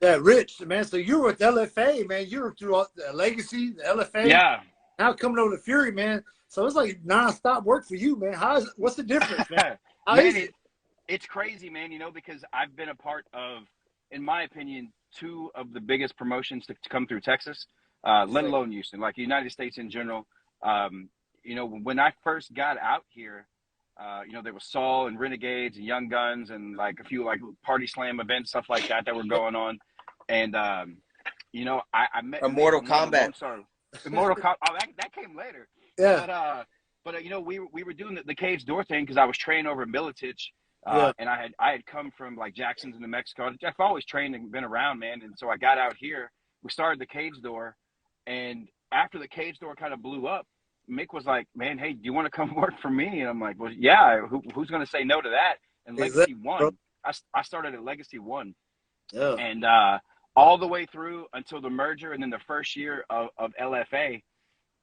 Yeah, Rich, man. So you were with LFA, man. You were through all the Legacy, the LFA. Yeah, Now coming over to Fury, man. So it's like nonstop work for you, man. What's the difference, man? How man, is it? it's crazy, man. You know, because I've been a part of, in my opinion, two of the biggest promotions to come through Texas, let alone Houston, like the United States in general. You know, when I first got out here, you know, there was Saul and Renegades and Young Guns and like a few like Party Slam events, stuff like that were going on. And, you know, I met Mick Mortal from one of the Kombat. Lone Star. Immortal Kombat. Oh, that came later. Yeah, But you know, we were doing the cage door thing because I was trained over in Militich, yeah, and I had come from like Jackson's in New Mexico. I've always trained and been around, man. And so I got out here. We started the cage door, and after the cage door kind of blew up, Mick was like, "Man, hey, do you want to come work for me?" And I'm like, "Well, yeah. Who's going to say no to that?" And exactly, Legacy bro. won. I started at Legacy 1, Yeah, and all the way through until the merger, and then the first year of LFA.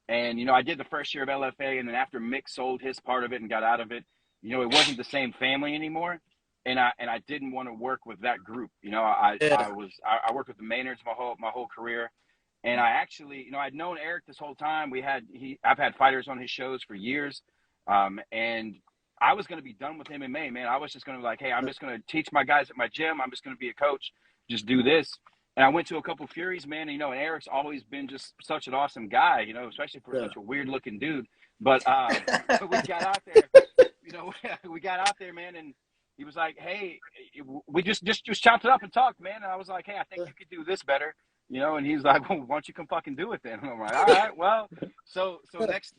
And, you know, I did the first year of LFA, and then after Mick sold his part of it and got out of it, you know, it wasn't the same family anymore. And I didn't want to work with that group. You know, yeah, I worked with the Maynards my whole career. And I actually, you know, I'd known Eric this whole time. I've had fighters on his shows for years. And I was going to be done with MMA, man. I was just going to be like, hey, I'm just going to teach my guys at my gym. I'm just going to be a coach, just do this. And I went to a couple of Furies, man. And, you know, and Eric's always been just such an awesome guy, you know, especially for yeah. such a weird looking dude. But we got out there, you know, we got out there, man. And he was like, hey, we just chopped it up and talked, man. And I was like, hey, I think you could do this better, you know. And he's like, well, why don't you come fucking do it then? And I'm like, all right, well. So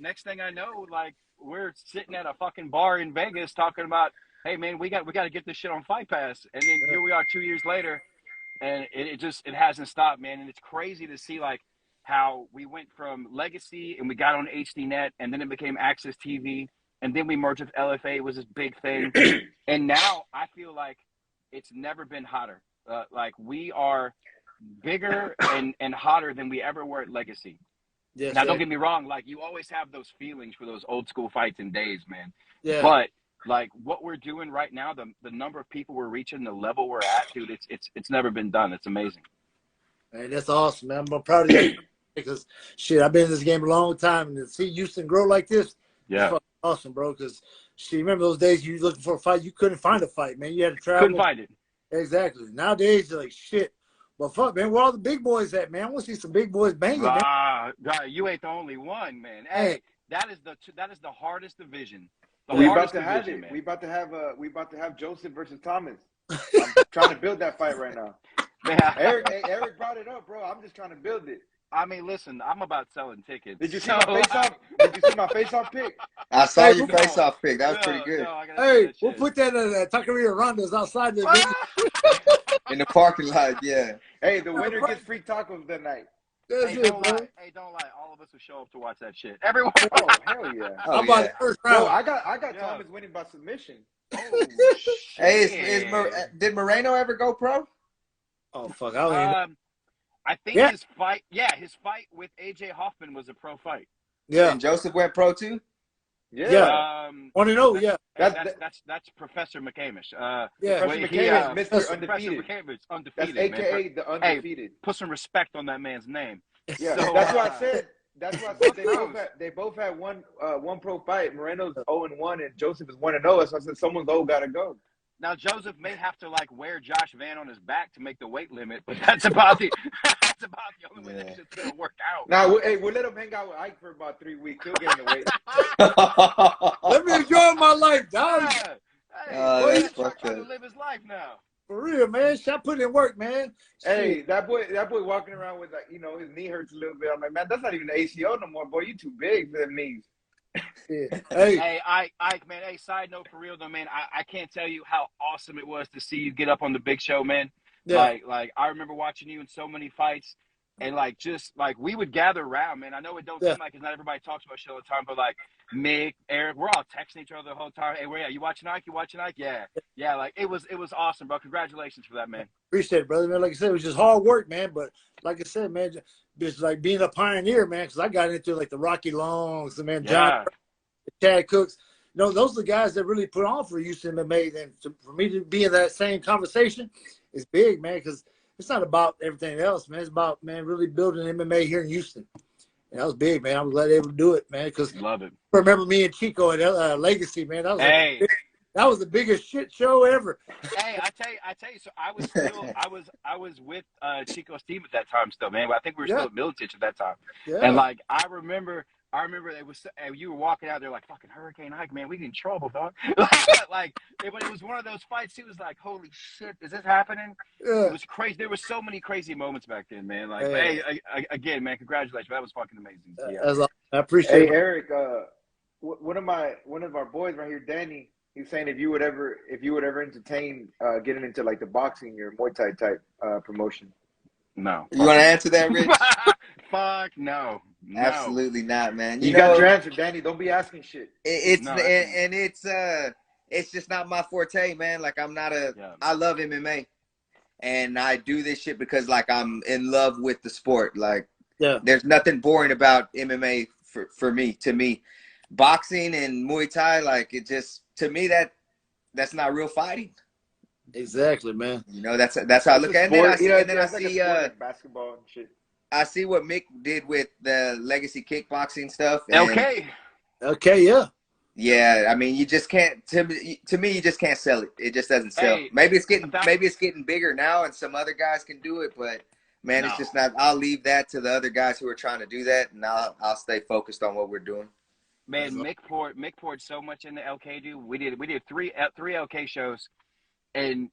next thing I know, like we're sitting at a fucking bar in Vegas talking about, hey, man, we got to get this shit on Fight Pass. And then here we are 2 years later, and it hasn't stopped, man. And it's crazy to see like how we went from Legacy and we got on HDNet, and then it became Access TV, and then we merged with LFA. It was this big thing, and now I feel like it's never been hotter. Like we are bigger and hotter than we ever were at Legacy. Yes, Now, yeah, don't get me wrong. Like you always have those feelings for those old school fights and days, man. yeah. But like what we're doing right now, the number of people we're reaching, the level we're at, dude, it's never been done. It's amazing. Man, that's awesome, man. I'm proud of you because shit, I've been in this game a long time, and to see Houston grow like this, it's Yeah, fucking awesome, bro. Because she remember those days you looking for a fight, you couldn't find a fight, man. You had to couldn't travel. find it. Exactly. Nowadays, you're like shit. But fuck, man, where all the big boys at, man? I want to see some big boys banging, man. You ain't the only one, man. Hey, Hey, that is the hardest division. The We about hardest to have division, it. man. We about to have Joseph versus Thomas. I'm trying to build that fight right now. Man, Eric brought it up, bro. I'm just trying to build it. I mean, listen, I'm about selling tickets. Did you see my face off? Did you see my face off pick? I saw hey, your face off pick. That was pretty good. I gotta see hey, that we'll shit. put that in Taqueria Ronda's outside the venue. In the parking lot, yeah. Hey, the winner gets free tacos that night. That's Hey, it, don't bro. lie. Hey, don't lie. All of us will show up to watch that shit. Everyone. Oh, hell yeah. Oh, I'm about yeah. the first Bro, round. I got Yeah. Thomas winning by submission. Oh Hey, shit. did Moreno ever go pro? Oh fuck, I don't even know. I think Yeah. his fight with AJ Hoffman was a pro fight. Yeah. And Joseph went pro too? Yeah. 1-0, yeah. That's Professor McCamish. Yeah. Professor McCamish is Mr. Professor Undefeated. McCamish, That's undefeated, AKA man. the Undefeated. Hey, put some respect on that man's name. Yeah, So, that's why I said. That's why I said they both had one pro fight. Moreno's 0-1 and Joseph is 1-0. So I said someone's gotta go. Now Joseph may have to like wear Josh Van on his back to make the weight limit, but that's about the only way that shit's gonna work out. Now, we'll let him hang out with Ike for about 3 weeks. He'll gain the weight. Let me enjoy my life, dog. Hey, he's trying to live his life now. For real, man. Shot put in work, man. Hey, Shit. that boy walking around with like, his knee hurts a little bit. I'm like, man, that's not even the ACO no more, boy. You too big for them knees. Yeah. Hey, Ike, man. Hey, side note for real though, man. I can't tell you how awesome it was to see you get up on the big show, man. Yeah. Like I remember watching you in so many fights, and like just like we would gather around, man. I know it don't seem like it's not everybody talks about shit all the time, but like Mick, Eric, we're all texting each other the whole time. Hey, where you watching Ike? You watching Ike? Yeah. Like it was awesome, bro. Congratulations for that, man. Appreciate it, brother, man. Like I said, it was just hard work, man. But like I said, man, just like being a pioneer, man. Because I got into like the Rocky Longs, and man, John, Chad Cooks. Those are the guys that really put on for Houston MMA. And for me to be in that same conversation is big, man. Because it's not about everything else, man. It's about, man, really building MMA here in Houston. And that was big, man. I was glad able to do it, man. Because love it. I remember me and Chico at Legacy, man. That was that was the biggest shit show ever. Hey, I tell you. So I was with Chico's team at that time still, man. But I think we were still at Militich at that time. Yeah. And like I remember it was you were walking out there like fucking Hurricane Ike, man. We get in trouble, dog. Like it was one of those fights. He was like, "Holy shit, is this happening?" Yeah. It was crazy. There were so many crazy moments back then, man. Like, hey, again, man, congratulations. That was fucking amazing. Yeah. I appreciate it. Hey, Eric, one of our boys right here, Danny. He's saying if you would ever entertain getting into like the boxing or Muay Thai type promotion. No. You want to answer that, Rich? Fuck no. Absolutely not, man. You got your answer, Danny. Don't be asking shit. It's just not my forte, man. Like I love MMA, and I do this shit because like I'm in love with the sport. Like there's nothing boring about MMA for me. To me, boxing and Muay Thai, like it just to me that's not real fighting. Exactly, man. That's how I look at it. And then I see basketball and shit. I see what Mick did with the legacy kickboxing stuff. Okay, yeah. Yeah, I mean, you just can't. To me, you just can't sell it. It just doesn't sell. Maybe it's getting bigger now, and some other guys can do it. But man, it's just not. I'll leave that to the other guys who are trying to do that, and I'll stay focused on what we're doing. Man, Mick poured so much into LK, dude. We did three LK shows, and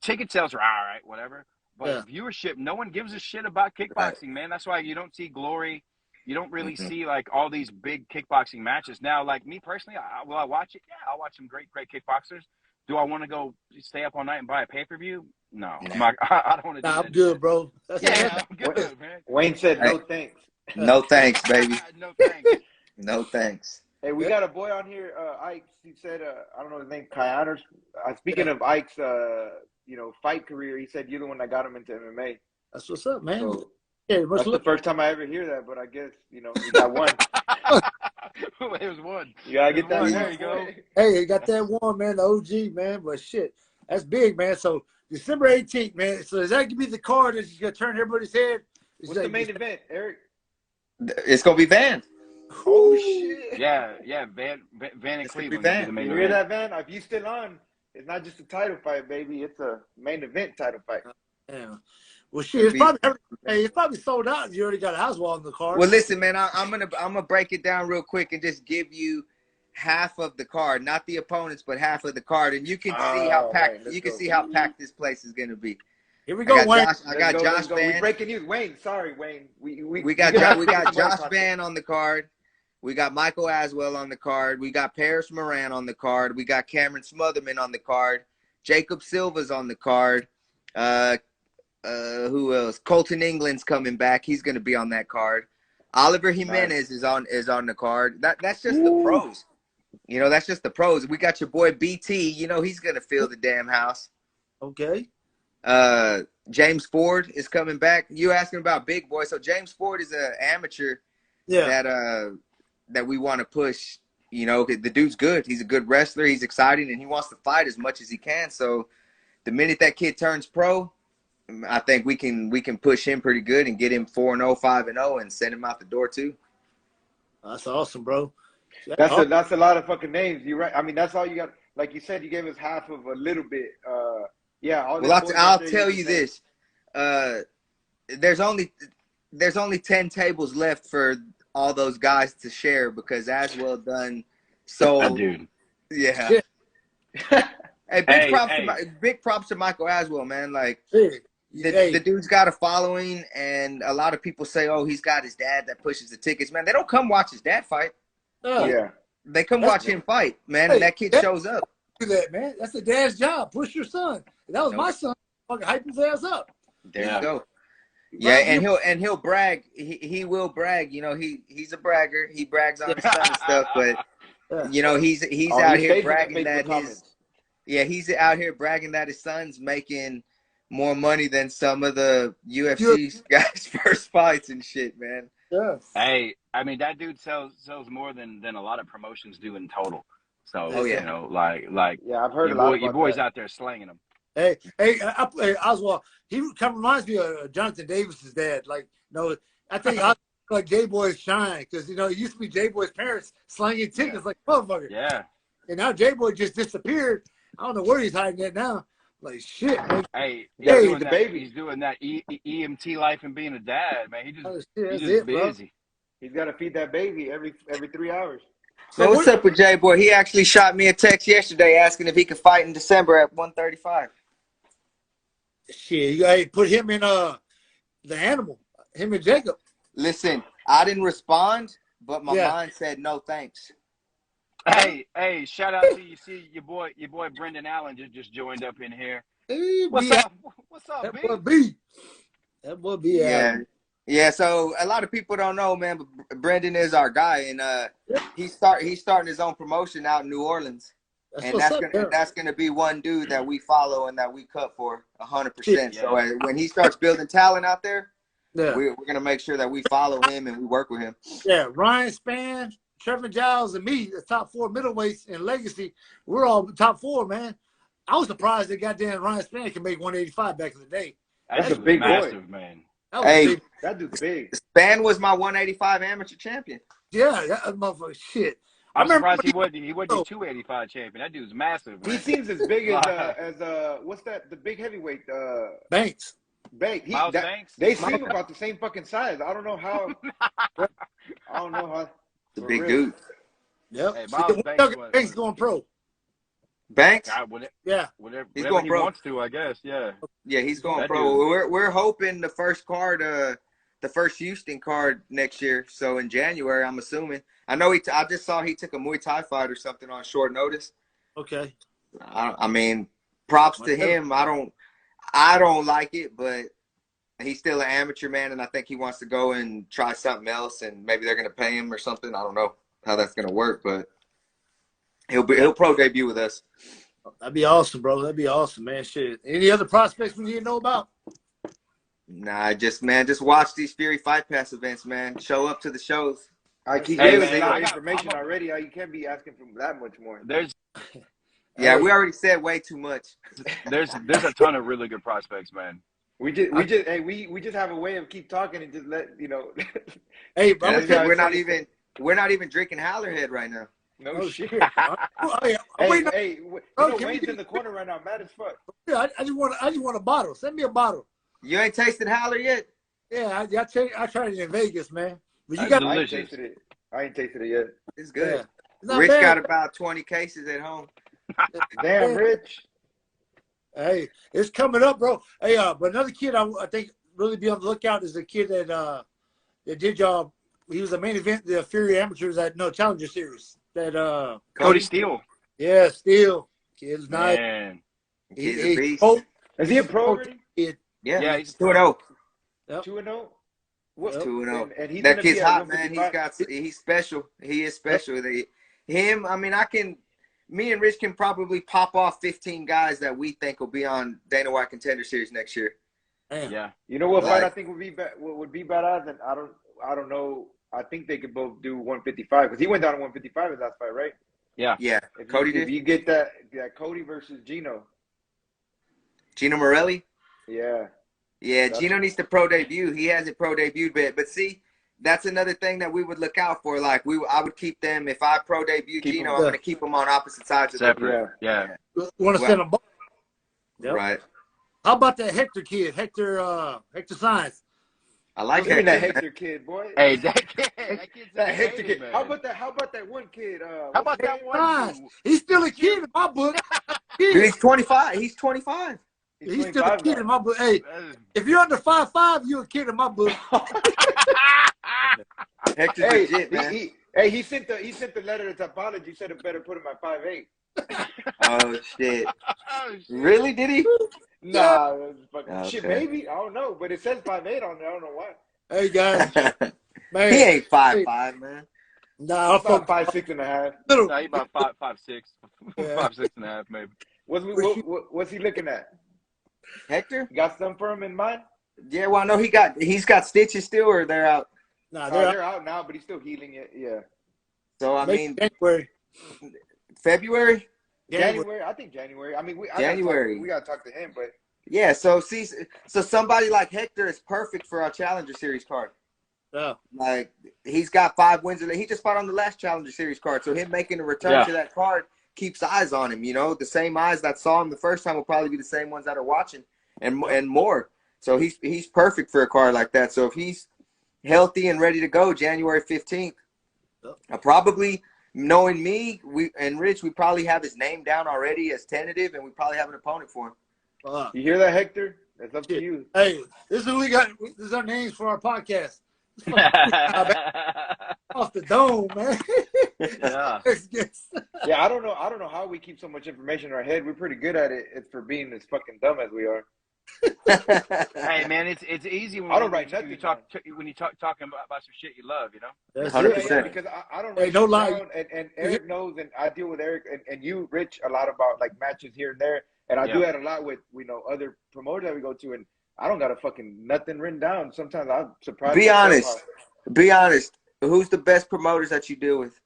ticket sales are all right, whatever. But viewership, no one gives a shit about kickboxing, man. That's why you don't see Glory. You don't really see like all these big kickboxing matches. Now, like me personally, will I watch it? Yeah, I'll watch some great kickboxers. Do I want to go stay up all night and buy a pay-per-view? No. I don't want to do that. I'm good, bro. I'm good, man. Wayne said no thanks. No thanks, baby. No thanks. No thanks. Hey, we got a boy on here, Ike. He said, I don't know his name, Kyaners. Speaking of Ike's, fight career, he said you're the one that got him into MMA. That's what's up, man. So, that's the first time I ever hear that, but I guess, you got one. It was one. You gotta get that one. There you go. Hey, you got that one, man, the OG, man. But shit, that's big, man. So December 18th, man. So is that gonna be the card that's gonna turn everybody's head? What's the main event, Eric? It's gonna be Van. Oh shit! Yeah, Van and Cleveland. You hear that, Van? If you still on, it's not just a title fight, baby. It's a main event title fight. Yeah. Well, shit, it's probably sold out. You already got Oswald on the card. Well, listen, man, I'm gonna break it down real quick and just give you half of the card, not the opponents, but half of the card, and you can see how packed. You can see how packed this place is gonna be. Here we go, Wayne. I got Josh Van. We're breaking news, Wayne. Sorry, Wayne. We got Josh Van on the card. We got Michael Aswell on the card. We got Paris Moran on the card. We got Cameron Smotherman on the card. Jacob Silva's on the card. Who else? Colton England's coming back. He's going to be on that card. Oliver Jimenez is on the card. That's just the pros. That's just the pros. We got your boy BT. He's going to fill the damn house. Okay. James Ford is coming back. You asking about Big Boy. So James Ford is an amateur that that we want to push. You know, the dude's good. He's a good wrestler. He's exciting, and he wants to fight as much as he can. So the minute that kid turns pro, I think we can push him pretty good and get him 4-0, 5-0, and send him out the door too. That's awesome, bro. That's a lot of fucking names. You're right. I mean, that's all you got. Like you said, you gave us half of a little bit. Yeah. I'll tell you this. There's only 10 tables left for all those guys to share because Aswell done so. Dude. Yeah. Hey, big props to Michael Aswell, man. Like the dude's got a following, and a lot of people say, "Oh, he's got his dad that pushes the tickets." Man, they don't come watch his dad fight. Yeah, they come watch him fight, man. And that kid shows up. Do that, man. That's the dad's job. Push your son. If that was my son. Fucking hype his ass up. There you go. Yeah, and he'll brag. He will brag. You know, he's a bragger. He brags on his son and stuff, but you know, he's out here bragging that he's out here bragging that his son's making more money than some of the UFC guys' first fights and shit, man. Yeah. Hey, I mean that dude sells more than a lot of promotions do in total. So you know, like yeah, I've heard a lot. Your boy's out there slanging them. Hey, Oswald, he kind of reminds me of Jonathan Davis's dad. Like, I think I like J-Boy's shine because, it used to be J-Boy's parents slanging tickets like motherfucker. Yeah. And now J-Boy just disappeared. I don't know where he's hiding at now. Like, shit, man. Hey, he's doing that EMT life and being a dad, man. He's just busy. Bro. He's got to feed that baby every 3 hours. So what's up with J-Boy? He actually shot me a text yesterday asking if he could fight in December at 135. Shit, you gotta put him in the animal. Him and Jacob. Listen, I didn't respond, but my mind said no thanks. Hey, shout out to you. See your boy Brendan Allen just joined up in here. Hey, What's up, B? That boy B. Yeah. So a lot of people don't know, man, but Brendan is our guy, and he's starting his own promotion out in New Orleans. That's gonna be one dude that we follow and that we cut for 100%. So when he starts building talent out there, we're gonna make sure that we follow him and we work with him. Yeah, Ryan Spann, Trevor Giles, and me, the top 4 middleweights in Legacy, we're all top 4, man. I was surprised that goddamn Ryan Spann can make 185 back in the day. That's a big massive boy, man. That dude's big. Spann was my 185 amateur champion. Yeah, that motherfucker shit. I'm surprised he wasn't the 285 champion. That dude's massive, man. He seems as big as what's that? The big heavyweight Banks. Banks. They seem about the same fucking size. I don't know how. The big dude. Yep. Hey, Banks going pro. Banks? Whatever he's going he pro. Wants to, I guess. Yeah. Yeah, he's going pro. We're hoping the first card, the first Houston card next year. So in January, I'm assuming. I know I just saw he took a Muay Thai fight or something on short notice. Okay. I mean, props to him. I don't like it, but he's still an amateur, man, and I think he wants to go and try something else, and maybe they're going to pay him or something. I don't know how that's going to work, but he'll pro debut with us. That'd be awesome, bro. That'd be awesome, man. Shit. Any other prospects we need to know about? Nah, just watch these Fury Fight Pass events, man. Show up to the shows. He gave us a lot of information already. You can't be asking for that much more. We already said way too much. There's a ton of really good prospects, man. We just have a way of keep talking and just let Hey, bro, we're not even drinking Hallerhead right now. No shit. Hey, Wayne's in the corner right now, mad as fuck. Yeah, I just want a bottle. Send me a bottle. You ain't tasted Haller yet? Yeah, I tried it in Vegas, man. But you got I ain't tasted it yet. It's good. Yeah. Rich got about 20 cases at home. Damn, Rich. Hey, it's coming up, bro. Hey, but another kid I think really be on the lookout is the kid that did y'all. He was the main event, the Fury Amateurs at Challenger Series. That Cody Steele. Yeah, Steele. Kid's nice. Man. He's a beast. Is he a pro already? Yeah, he's 2-0. 2-0. What? 2-0. And that kid's hot, man. He's special. He is special. Me and Rich can probably pop off 15 guys that we think will be on Dana White Contender Series next year. Damn. Yeah. You know what fight I think would be badass? And I don't know. I think they could both do 155 because he went down to 155 in that fight, right? Yeah. Yeah. If Cody you, did. if you get that Cody versus Gino, Gino Morelli. yeah. Yeah, Gino needs to pro debut. He hasn't pro debuted, but see, that's another thing that we would look out for. Like I would keep them if I pro debut Keep Gino. them- I'm going to keep them on opposite sides of the Separate. Yeah. You want to send a ball? Yep. Right. How about that Hector kid, Hector Science? I like Give me that Hector. Hector kid, boy. Hey, that kid's that Hector insane, kid. man. How about that one kid? How about that one? Science. He's still a kid in my book. Dude, he's 25. He's 25. He's still a 25 kid now. in my book. Hey, if you're under 5'5", you're a kid in my book. Hector's Hey, legit, man. he sent the letter to Topology. Said it better put him at 5'8". Oh shit. Oh, shit. Really? Did he? Nah, that's fucking Okay. shit. Maybe I don't know, but it says 5'8" on there. I don't know why. Hey guys, man. He ain't 5'5", man. Nah, I About fuck 5'6.5". little. No, he about 5'6", Yeah. 5'6.5", maybe. What's he looking at? Hector? You got something for him in mind? Yeah, well, I know he's got stitches still, or they're out. Nah, They're out now, but he's still healing it. Yeah. So I mean, January. February. January. I think January. I mean, January. We gotta talk to him, but Yeah. So see, so somebody like Hector is perfect for our Challenger Series card. Yeah. Like he's got 5 wins, and he just fought on the last Challenger Series card. So him making a return to that card keeps eyes on him. You know, the same eyes that saw him the first time will probably be the same ones that are watching, and more. So he's perfect for a card like that. So if he's healthy and ready to go, January 15th, probably knowing me, we probably have his name down already as tentative, and we probably have an opponent for him. you hear that, Hector? That's up to you. Hey, this is who we got. This is our names for our podcast. Off the dome, man. Yeah. Yeah, I don't know how we keep so much information in our head. We're pretty good at it. It's for being as fucking dumb as we are. Hey man, it's easy when I don't write nothing you talk talking about some shit you love, you know. That's 100%. Yeah, because I don't Hey, write no shit lie. down, and Eric knows, and I deal with Eric and you, Rich, a lot about like matches here and there, and I do that a lot with other promoters that we go to, and I don't got a fucking nothing written down. Sometimes I'm surprised. Be honest. Be honest. Who's the best promoters that you deal with?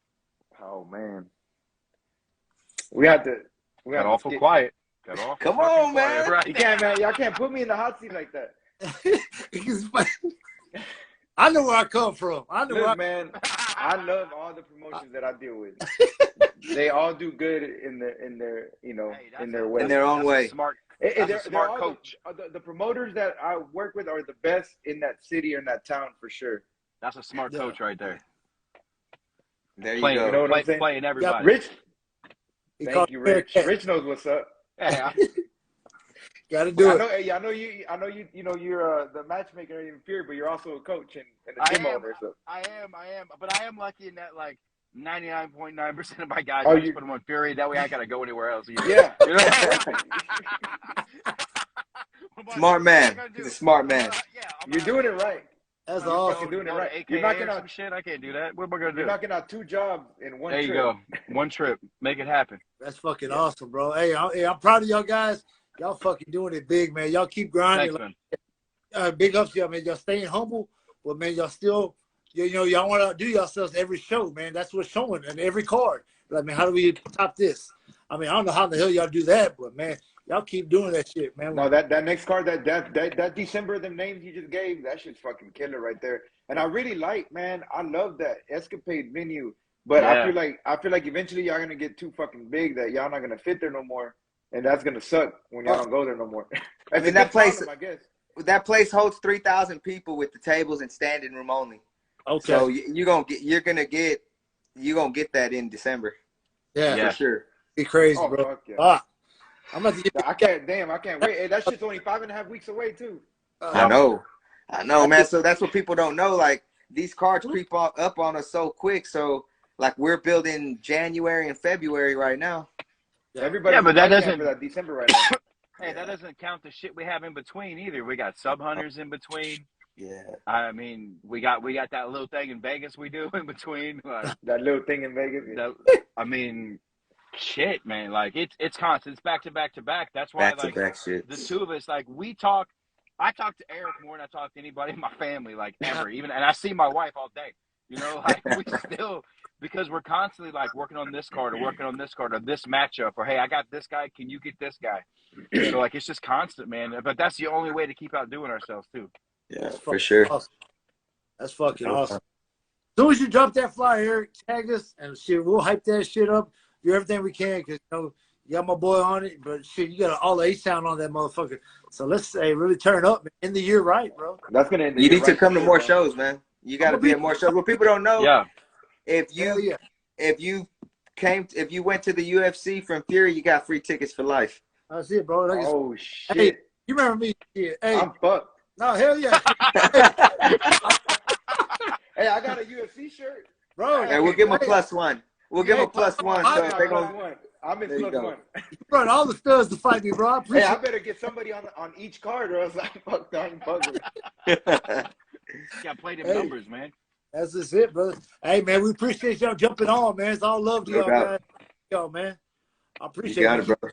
Oh man, we got awful quiet. Got awful Come fucking on, quiet, man. right? You can't, man. Y'all can't put me in the hot seat like that. I know where I come from. I know Look, man, I love all the promotions that I deal with. They all do good in their in their way. In their own way. That's a smart coach. The promoters that I work with are the best in that city or in that town for sure. That's a smart coach right there. There you Playing, go. You know what I'm saying? playing everybody. Rich, He thank called you, me Rich. Bearcat. Rich knows what's up. Yeah. Gotta do it. I know you. You're the matchmaker in Fury, but you're also a coach and a gym owner. So. I am, but I am lucky in that like 99.9% of my guys Oh, I just put them on Fury. That way I gotta go anywhere else. Yeah. You know? Smart man. He's a smart man. You're doing it right. That's You're awesome. fucking doing it Go to right. AKA You're knocking or out some shit. I can't do that. What am I gonna do? You're knocking out 2 jobs in one There trip. you go. One trip. Make it happen. That's fucking awesome, bro. Hey, I'm proud of y'all guys. Y'all fucking doing it big, man. Y'all keep grinding. Thanks, man. Big ups to y'all, man. Y'all staying humble, but man, y'all still, y'all want to do yourselves every show, man. That's what's showing in every card. Like, man, how do we top this? I mean, I don't know how the hell y'all do that, but man, y'all keep doing that shit, man. No, that next card, that December, them names you just gave, that shit's fucking killer right there. And I really like, man, I love that Escapade venue. But I feel like eventually y'all gonna get too fucking big that y'all not gonna fit there no more, and that's gonna suck when y'all don't go there no more. I mean, that place, I guess. That place holds 3,000 people with the tables and standing room only. Okay. So you're gonna get that in December. Yeah. For sure. Be crazy, Oh, bro. fuck yeah. I'm about to get. I can't wait. Hey, that shit's only 5.5 weeks away too. I know, man. So that's what people don't know. Like these cards creep up on us so quick. So like we're building January and February right now. Everybody, but that doesn't. for that December right now. Hey, that doesn't count the shit we have in between either. We got sub hunters in between. Yeah. I mean, we got that little thing in Vegas we do in between. That little thing in Vegas. I mean, shit, man. Like it's constant. It's back to back to back. That's why Back shit. the two of us, like we talk. I talk to Eric more than I talk to anybody in my family, like ever. And I see my wife all day. You know, like we still, because we're constantly like working on this card or working on this card or this matchup, or hey, I got this guy, can you get this guy? So like it's just constant, man. But that's the only way to keep outdoing ourselves too. Yeah, That's for fucking sure. awesome. That's fucking awesome. As soon as you drop that flyer, Eric, tag us and shit. We'll hype that shit up. Do everything we can because you got my boy on it, but shit, you got all the H sound on that motherfucker. So let's say really turn up, man. End the year right, bro. That's gonna end the You year need to right come to here, more bro. shows, man. You got to be at more shows. What people don't know, Yeah. if you went to the UFC from Fury, you got free tickets for life. That's it, bro. Oh shit! Hey, you remember me? Yeah. Hey, I'm fucked. no, hell yeah. Hey, I got a UFC shirt, Bro. Hey, we'll give him a +1. We'll give him a +1. I So got they're gonna. +1. I'm in There you go. +1. You brought all the studs to fight me, bro. I Hey, appreciate I better get somebody on each card, or else I'm fucked. I'm bugging. Got play them Hey. numbers, man. That's just it, brother. Hey, man, we appreciate y'all jumping on, man. It's all love to No y'all, doubt. guys. Y'all, man. I You appreciate got it. it, bro.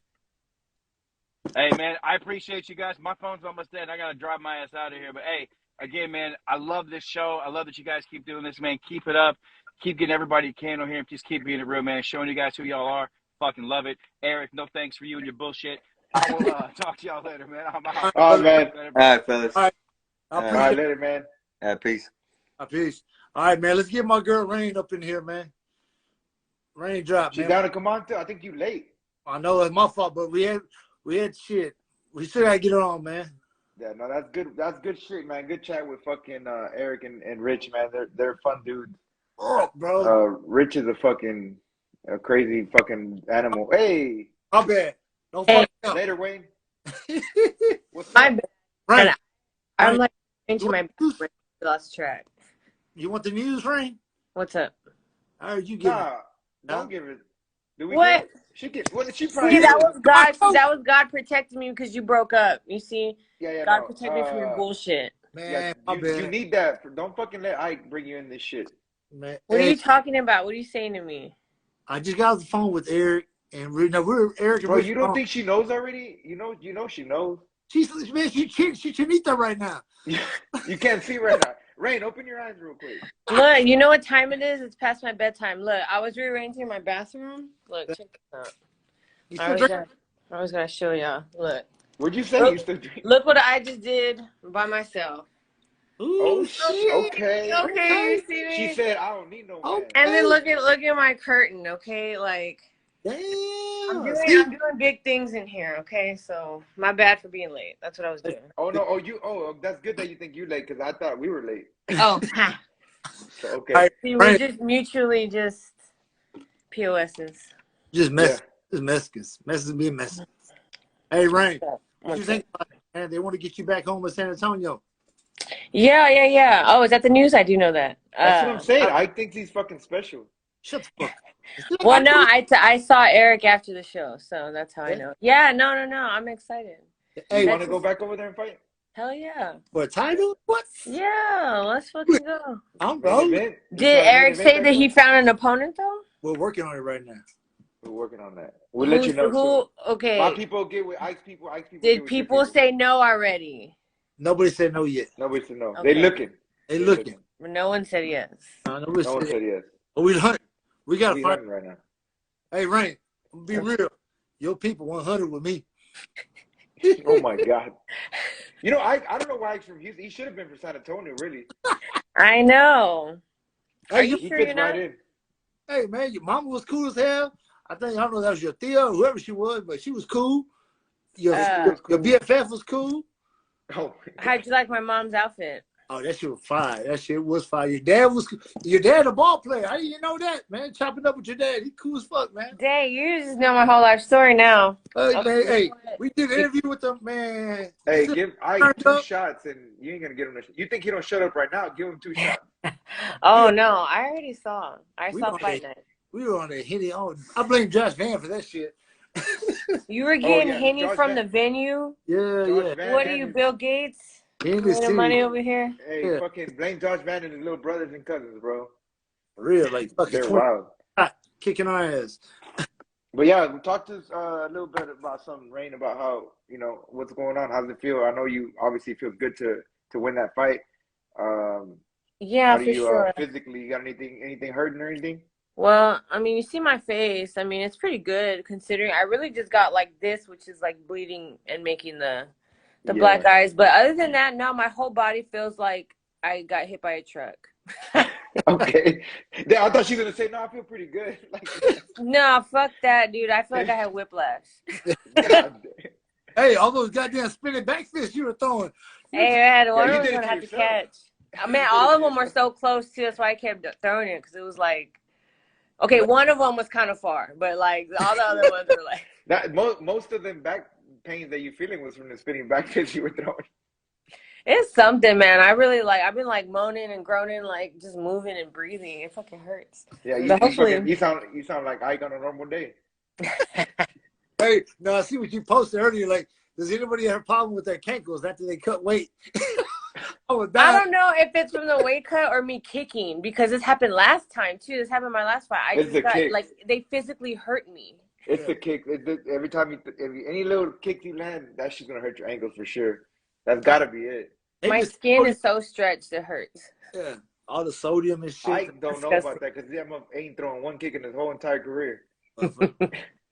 Hey, man, I appreciate you guys. My phone's almost dead. I got to drive my ass out of here. But, hey, again, man, I love this show. I love that you guys keep doing this, man. Keep it up. Keep getting everybody you can on here and just keep being it real, man. Showing you guys who y'all are. Fucking love it. Eric, no thanks for you and your bullshit. I will talk to y'all later, man. I'm out. All right, man. All right, fellas. All right. I All appreciate right, later, man. Peace. Peace. All right, man. Let's get my girl Rain up in here, man. Rain drop, She man. down to come on too? I think you late. I know it's my fault, but we had shit. We still gotta get it on, man. Yeah, no, that's good. That's good shit, man. Good chat with fucking Eric and Rich, man. They're fun dudes. Oh, bro. Rich is a crazy fucking animal. Hey, My bad. Don't Hey. fuck up. later, Wayne. What's My up? bad. Rain. I'm like into You my want- back. Lost track. You want the news, Rain? What's up? All right, you get it. Nah, don't give it. Do we What? Give it? She get. What did she See, probably? that was God. See, that was God protecting me because you broke up. You see, Yeah, God no. protect me from your bullshit. Man, Yeah, my you bad. need that. Don't fucking let Ike bring you in this shit. Man, What are hey, you talking about? What are you saying to me? I just got off the phone with Eric and we're Eric and Bro, Rich you don't on. think she knows already? You know she knows. She's man, she Chinita right now. You can't see right now. Rain, open your eyes real quick. Look, you know what time it is? It's past my bedtime. Look, I was rearranging my bathroom. Look, check this out. You I still was drinking? gonna show y'all. Look, What'd you say? You still drink? look what I just did by myself. Ooh, Oh shit. Okay. Okay, you see me? She said, "I don't need no man." Okay. And then look at my curtain, okay? Like I'm Damn. doing big things in here, okay? So my bad for being late. That's what I was doing. Oh no. Oh, that's good that you think you late because I thought we were late. Oh, ha. So okay. All right, See, Rain, we just mutually just POSs. just mess, Yeah. just messes being messy. Hey, Rain, what you Okay. think about it, man? They want to get you back home in San Antonio. Yeah. Oh, is that the news? I do know that. That's what I'm saying. I think he's fucking special. Shut the fuck up. Well, no, I saw Eric after the show, so that's how I know. Yeah, no. I'm excited. Hey, You want to go back over there and fight? Hell yeah. for a title? What? Yeah, let's fucking go. I'm Main bro. event? You Did trying to Eric main say event that he back found an opponent though? We're working on it right now. there? We're working on that. We'll let you know soon. My Okay. people get with Ike's people. Ike's people. get Did with your people say no already? Nobody said no yet. Nobody said no. Okay. They looking. They They looking. No one said yes. Nobody No one said said yes. but we hunting. We gotta We fight. hunting right now. Hey, Rain, I'm gonna be real. Your people 100 with me. Oh my god. You know, I don't know why Ike's from Houston. He should have been from San Antonio, really. I know. Hey, Are you He sure fits you're not? right in. Hey, man, your mama was cool as hell. I don't know if that was your Thea or whoever she was, but she was cool. Your BFF was cool. Oh, How'd you like my mom's outfit? Oh, that shit was fire. That shit was fire. Your dad a ball player. How do you know that, man? Chopping up with your dad. He cool as fuck, man. Dang, you just know my whole life story now. Hey, Okay. man, hey, we did an interview with them, man. hey, give Ike Turned 2 up. shots and you ain't gonna get him. You think he don't shut up right now? Give him 2 shots. Oh no, I already saw. We saw don't Fight know. Night. We were on a Henny. Oh, I blame Josh Van for that shit. You were getting yeah, Henny Josh from Van- the venue. Yeah, Josh yeah. Van What are and you, his- Bill Gates? Henny Bringing too. money over here. Hey, Yeah. fucking blame Josh Van and his little brothers and cousins, bro. For real, like fucking They're 20 wild. kicking our ass. But yeah, we talked to us a little bit about something, Rain, about how, what's going on. How does it feel? I know you obviously feels good to win that fight. Yeah, How do for you sure. physically? You got anything hurting or anything? Well, I mean, you see my face. I mean, it's pretty good considering I really just got like this, which is like bleeding and making the Yeah. black eyes. But other than that, no, my whole body feels like I got hit by a truck. Okay. Yeah, I thought she was gonna say no. I feel pretty good. Like, No, fuck that, dude. I feel like I had whiplash. God. Hey, all those goddamn spinning back fists you were throwing. Hey, man, Yeah, one you of them's did it gonna to have to yourself. catch. You Man, did it all to of them were yourself. so close too. That's why I kept throwing it because it was like, okay, one of them was kind of far, but like all the other ones were like. That most of them back pains that you're feeling was from the spinning back fist you were throwing. It's something, man. I really like. I've been like moaning and groaning, like just moving and breathing. It fucking hurts. Yeah, But hopefully, you sound like Ike on a normal day. Hey, no, I see what you posted earlier. Like, does anybody have a problem with their cankles after they cut weight? I don't know if it's from the weight cut or me kicking because this happened last time too. This happened my last fight. I It's just the got kick. like they physically hurt me. It's the kick. Every time any little kick you land, that's just gonna hurt your ankles for sure. That's gotta be it. My skin is so stretched it hurts. Yeah, all the sodium and shit. I don't know about that because ain't throwing one kick in his whole entire career.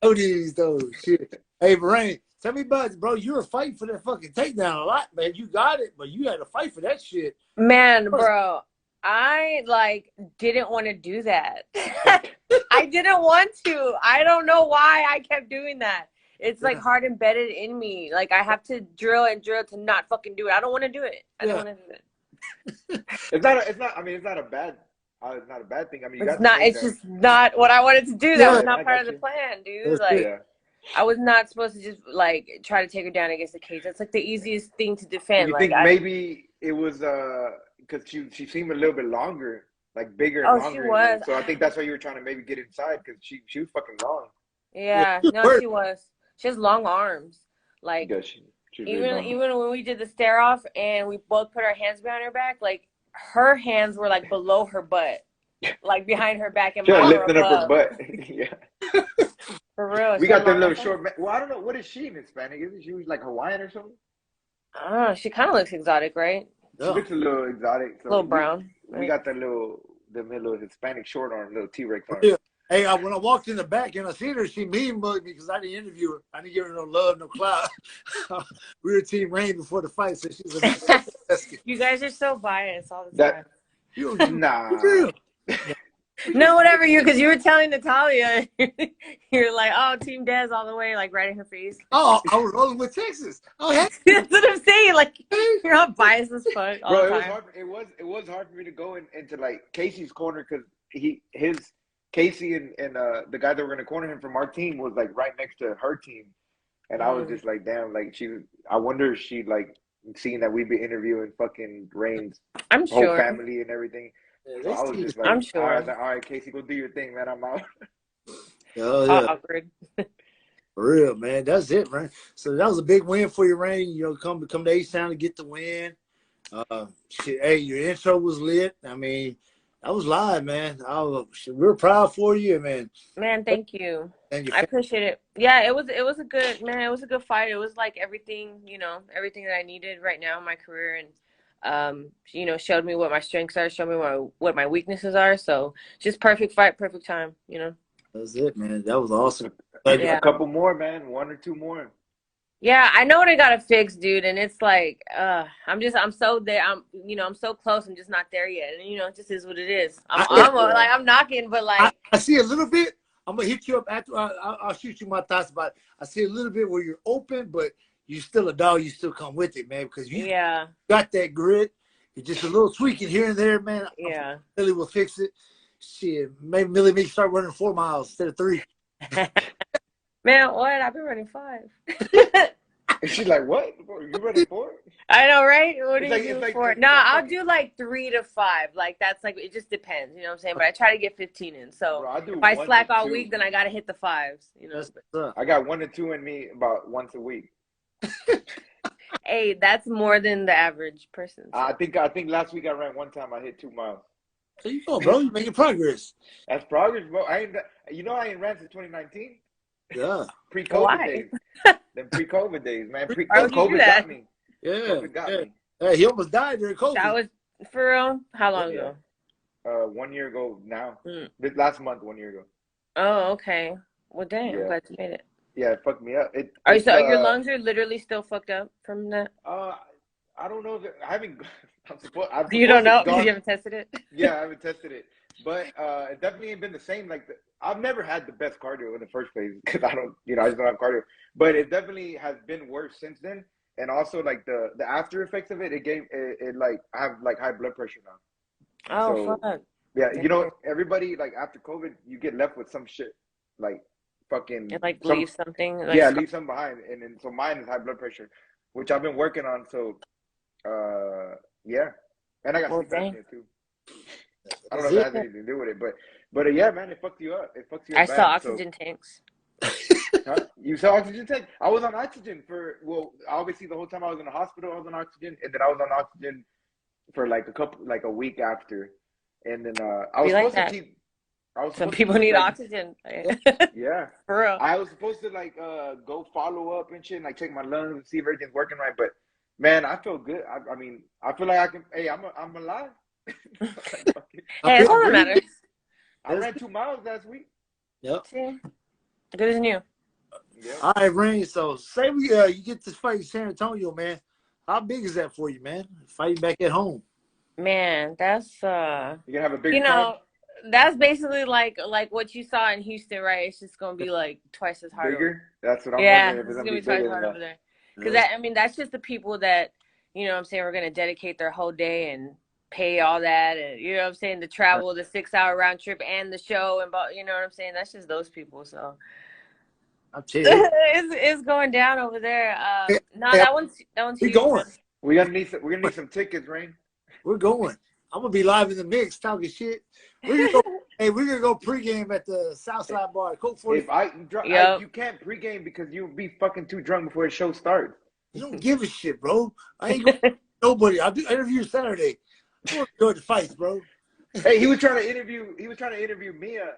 Oh, these those shit. Hey, Brain, tell me about it, bro. You were fighting for that fucking takedown a lot, man. You got it, but you had to fight for that shit. Man, bro, I like didn't want to do that. I didn't want to. I don't know why I kept doing that. It's like hard embedded in me. Like I have to drill and drill to not fucking do it. I don't want to do it. I don't want to do it. It's not. I mean, it's not a bad. It's not a bad thing. I mean, it's not. It's just not what I wanted to do. That was not part of the plan, dude. Like I was not supposed to just like try to take her down against the cage. That's like the easiest thing to defend. You like, think maybe it was because she seemed a little bit longer, like bigger and longer. She was. So I think that's why you were trying to maybe get inside because she was fucking long. Yeah, no, she was. She has long arms. Like even when we did the stare off and we both put our hands behind her back, like her hands were like below her butt, like behind her back, and mine were lifting up her butt. Yeah, for real. We got them little short. Well, I don't know what is she in Hispanic? Isn't she like Hawaiian or something? She kind of looks exotic, right? She looks a little exotic. So a little brown. We got the little Hispanic short arm, little T-Rex arm. Yeah. Hey, when I walked in the back and I seen her, she mean mugged me because I didn't interview her. I didn't give her no love, no clout. We were Team Rain before the fight, so she's a You guys are so biased all the time. Nah. No, whatever because you were telling Natalia, you're like, oh, Team Dez all the way, like right in her face. Oh, I was rolling with Texas. Oh, that's what I'm saying. Like you're not biased as fuck. All Bro, the time. it was hard for me to go into like Casey's corner because Casey and the guy that were gonna corner him from our team was like right next to her team, and I was just like, damn, like I wonder if she like seeing that we'd be interviewing fucking Rain's whole family and everything. So I was just like, I'm sure. All right, Casey, go do your thing, man. I'm out. Oh yeah, awkward. For real, man. That's it, man. So that was a big win for you, Rain. You know, come to H-Town to get the win. Hey, your intro was lit. I mean, that was live, man. We're proud for you, man. Man, thank you. I appreciate it. Yeah, it was a good fight. It was like everything that I needed right now in my career, and showed me what my strengths are, showed me what my weaknesses are. So just perfect fight, perfect time. That's it, man. That was awesome. A couple more, man. 1 or 2 more. Yeah, I know what I gotta fix, dude, and it's like, I'm so there. I'm so close. I'm just not there yet, and it just is what it is. I'm knocking, but like I see a little bit. I'm gonna hit you up after. I'll shoot you my thoughts about it. I see a little bit where you're open, but you're still a dog. You still come with it, man, because you got that grit. It's just a little tweaking here and there, man. Yeah, Millie will fix it. Shit, maybe Millie may start running 4 miles instead of 3. Man, what? I've been running 5. She's like, what? You running 4? I know, right? What are you doing for? No, I'll like, do like 3 to 5. Like that's like it just depends. You know what I'm saying? But I try to get 15 in. So bro, if I slack all week, then I gotta hit the 5s. I got 1 to 2 in me about once a week. Hey, that's more than the average person. So. I think last week I ran 1 time. I hit 2 miles. There you go, bro. You're making progress. That's progress, bro. I ain't ran since 2019. Yeah. Pre-COVID days. Them pre-COVID days, man. COVID got me. Yeah. COVID got me. Yeah, he almost died during COVID. For real? How long Yeah. ago? 1 year ago now. Mm. This last month, 1 year ago. Oh, okay. Well, dang, I'm Yeah. glad you made it. Yeah, it fucked me up. Are you so your lungs are literally still fucked up from that? I don't know if I haven't. I've You don't supposed to know? gone. You haven't tested it? Yeah, I haven't tested it, but it definitely ain't been the same. Like I've never had the best cardio in the first place because I don't, I just don't have cardio. But it definitely has been worse since then, and also like the after effects of it, it like I have like high blood pressure now. Oh, So fuck. yeah, Damn. everybody like after COVID, you get left with some shit like fucking It like some leave something. Like yeah, leave some behind, and then so mine is high blood pressure, which I've been working on. So yeah, and I got Well, sleep dang. apnea too. I don't know if that has anything to do with it, but yeah, man, it fucks you up. It fucks you up I bad. saw oxygen tanks. Huh? You saw oxygen tank? I was on oxygen obviously the whole time I was in the hospital, I was on oxygen, and then I was on oxygen for like a week after, and then I was Be like supposed to that. keep. I was Some supposed people to keep, need like, oxygen. Yeah, For real. I was supposed to like go follow up and shit, and like check my lungs and see if everything's working right. But man, I feel good. I mean, I feel like I can. Hey, I'm alive. Hey, that's all that matters. I ran 2 miles last week. Yep. See? Good as new. Yeah. All right, Rain. So say you get this fight in San Antonio, man. How big is that for you, man? Fighting back at home. Man, that's You gonna have a big you crowd? know, that's basically like what you saw in Houston, right? It's just gonna be like twice as hard. Bigger? That's what I'm Yeah, wondering if it's it's gonna gonna be be twice bigger as than hard that. over there. Because I mean, that's just the people that what I'm saying, we're gonna dedicate their whole day and pay all that, and you know what I'm saying, the travel, the 6-hour round trip, and the show, and you know what I'm saying. That's just those people. So I'm telling you. it's going down over there. No, Hey, that one's we huge. going. We're gonna need some tickets, Rain. We're going. I'm gonna be live in the mix talking shit. We're gonna go. Hey, we're gonna go pregame at the Southside Bar. Coke 40. Yep. You can't pregame because you'll be fucking too drunk before the show starts. You don't give a shit, bro. I ain't going to nobody. I'll do interview Saturday. I want to go to the fights, bro. Hey, he was trying to interview Mia,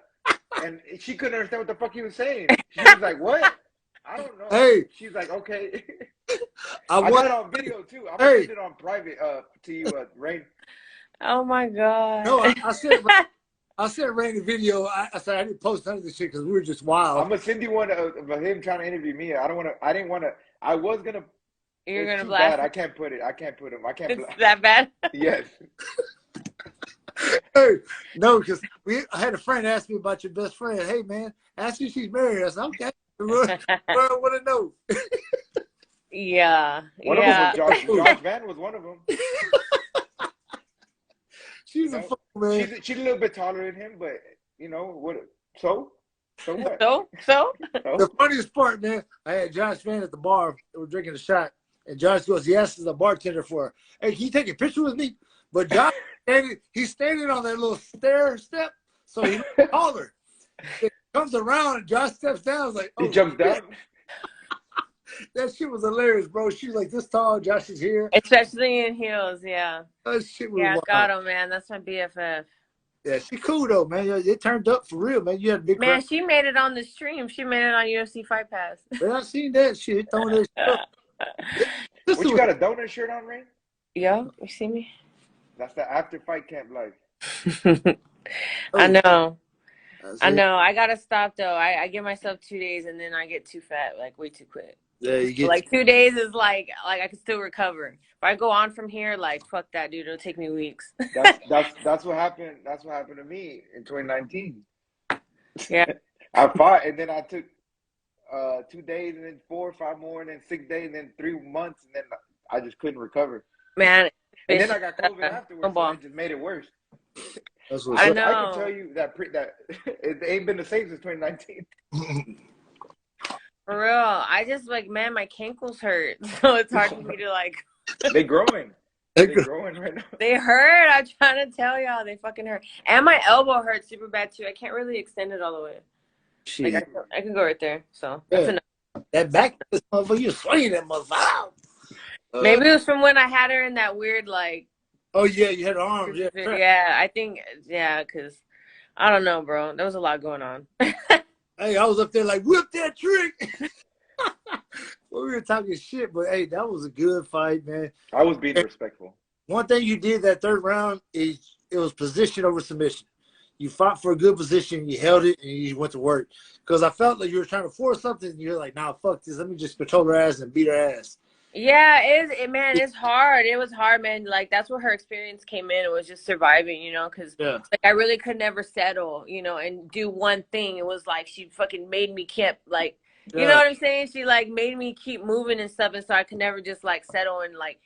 and she couldn't understand what the fuck he was saying. She was like, "What? I don't know." Hey, she's like, "Okay." I got it on video too. I'm gonna send it on private to you, Rain. Oh my god. No, I sent Rain a video. I said I didn't post none of this shit because we were just wild. I'm gonna send you one of him trying to interview Mia. I didn't want to. I was gonna. You're gonna too blast. bad. I can't put him. It's that bad. Yes. Hey, no, because I had a friend ask me about your best friend. Hey, man, ask her if she's married. I said, okay. I want to know. Yeah. One of them was Josh Van was one of them. She's a fuck, man. She's a little bit taller than him, but you know what? So what? So? The funniest part, man, I had Josh Van at the bar. We were drinking a shot, and Josh goes, he asks the bartender for, hey, can you take a picture with me? But Josh, he's standing on that little stair step, so he's taller. It comes around, and Josh steps down. I was like, oh, he jumps down. That shit was hilarious, bro. She was like this tall. Josh is here. Especially in heels, yeah. That shit was wild. got him, man. That's my BFF. Yeah, she cool though, man. It turned up for real, man. You had a big man. crowd. She made it on the stream. She made it on UFC Fight Pass. Man, I seen that shit. Throwing that shit up. What, you got a donut shirt on, Rain? Yeah, you see me? That's the after fight camp life. I know. I know. I gotta stop though. I give myself 2 days and then I get too fat, like way too quick. Yeah, you get like 2 days is like I can still recover. If I go on from here, like fuck that, dude. It'll take me weeks. that's what happened. That's what happened to me in 2019. Yeah. I fought and then I took 2 days and then 4 or 5 more and then 6 days and then 3 months and then I just couldn't recover. Man. And then I got COVID afterwards, so it just made it worse. I know. I can tell you that it ain't been the same since 2019. For real. I just man, my cankles hurt. So it's hard for me to They growing. They're growing right now. They hurt. I'm trying to tell y'all. They fucking hurt. And my elbow hurts super bad too. I can't really extend it all the way. Shit. I can go right there. So that's enough. That back, motherfucker, you swinging that motherfucker. Maybe it was from when I had her in that weird Oh yeah, you had arms. Yeah, yeah. I think because I don't know, bro. There was a lot going on. Hey, I was up there whip that trick. Well, we were talking shit, but hey, that was a good fight, man. I was being respectful. one thing you did that third round is it was position over submission. You fought for a good position, you held it, and you went to work. Because I felt like you were trying to force something, and you're like, nah, fuck this. Let me just control her ass and beat her ass. Yeah, man, it's hard. It was hard, man. Like, that's where her experience came in. It was just surviving, you know, because Yeah. like I really could never settle, you know, and do one thing. It was like she fucking made me keep like, you know what I'm saying? She like made me keep moving and stuff, and so I could never just like settle and like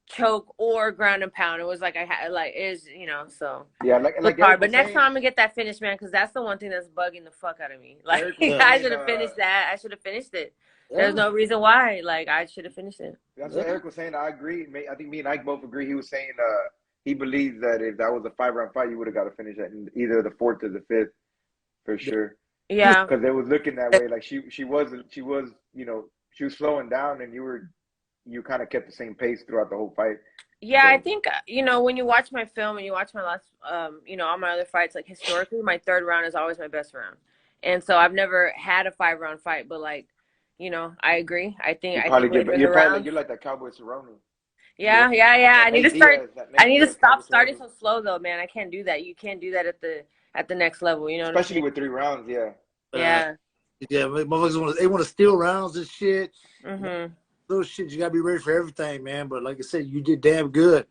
choke or ground and pound. It was like I had like is you know so Yeah, it was like hard. Eric But was next saying, time I'm gonna get that finish, man, because that's the one thing that's bugging the fuck out of me. Like Eric was I saying, should have finished that. I should have finished it. Yeah. There's no reason why. Like I should have finished it. that's what Eric was saying. I agree. I think me and Ike both agree. He was saying he believes that if that was a 5-round fight, you would have got to finish it in either the 4th or the 5th for sure. Yeah. Because it was looking that way. Like she was you know, she was slowing down, and you kind of kept the same pace throughout the whole fight. Yeah, So, I think you know when you watch my film and you watch my last you know all my other fights, like historically my third round is always my best round. And so I've never had a 5-round fight, but like, you know, I agree. I think later in the rounds. you're like that Cowboy Cerrone. Yeah. That I need to Nate start. Diaz, that I Nate need to Diaz stop Cowboy starting Cerrone. so slow though, man. I can't do that. You can't do that at the next level. You know what I'm Especially saying? with 3 rounds, yeah. Yeah. Yeah, motherfuckers they want to steal rounds and shit. Mhm. Those shit, you gotta be ready for everything, man. But like I said, you did damn good.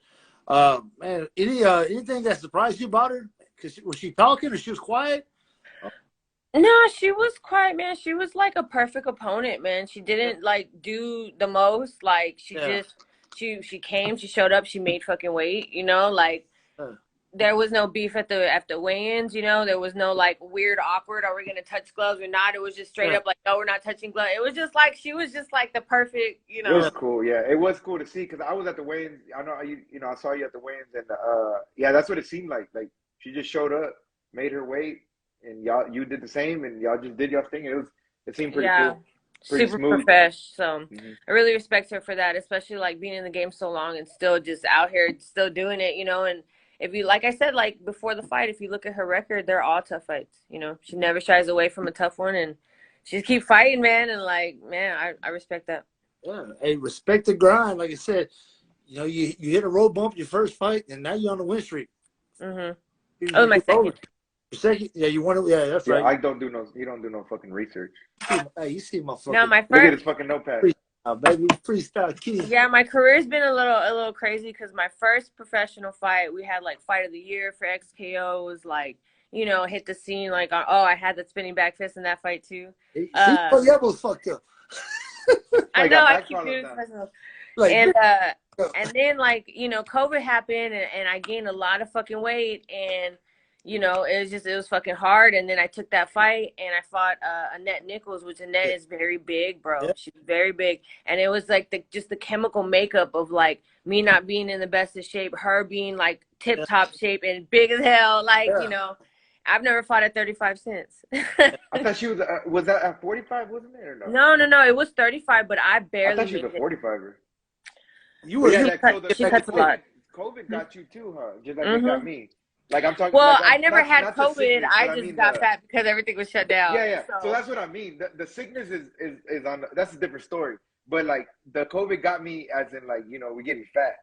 Man, anything that surprised you about her? Cause was she talking or she was quiet? No, she was quiet, man. She was like a perfect opponent, man. She didn't like do the most. Like she just she came, she showed up, she made fucking weight, you know, like there was no beef at the weigh-ins, you know. There was no like weird awkward, are we gonna touch gloves or not? It was just straight up like, no, we're not touching gloves. It was just like she was just like the perfect, you It was know. cool, yeah. It was cool to see because I was at the weigh-ins. I know you know I saw you at the weigh-ins, and yeah, that's what it seemed like. Like she just showed up, made her weight, and you did the same, and y'all just did your thing. It seemed pretty cool, pretty Super smooth. profesh. So I really respect her for that, especially like being in the game so long and still just out here still doing it, you know. And if you, like I said, like before the fight, if you look at her record, they're all tough fights. You know, she never shies away from a tough one, and she just keep fighting, man. And like, man, I respect that. Yeah, hey, respect the grind. Like I said, you know, you hit a road bump your first fight, and now you're on the win streak. Oh, my second. Your second, yeah, you want to, yeah, that's Yeah, right. he don't do no fucking research. Hey, you see my fucking. No, my Look at first. his fucking notepad. Baby, freestyle kid. Yeah, my career's been a little crazy because my first professional fight, we had like fight of the year for XKO, was like, you know, hit the scene like, oh, I had the spinning back fist in that fight too. See, the elbows fucked up. I know, I keep doing that. myself. Like, And then like, you know, COVID happened and I gained a lot of fucking weight, and you know, it was fucking hard. And then I took that fight and I fought Annette Nichols, which Annette is very big, bro. Yeah. She's very big. And it was like just the chemical makeup of like me not being in the best of shape, her being like tip top shape and big as hell. Like, you know, I've never fought at 35 since. I thought she was that at 45, wasn't it, or no? No, it was 35, but I barely. I thought she was a 45er. You were. She cuts a lot. COVID got you too, huh? Just like it got me. Like I'm talking. Well, like, I never had not COVID. sickness, I just got fat because everything was shut down. Yeah. So that's what I mean. The sickness is on. That's a different story. But like the COVID got me, as in like, you know, we're getting fat.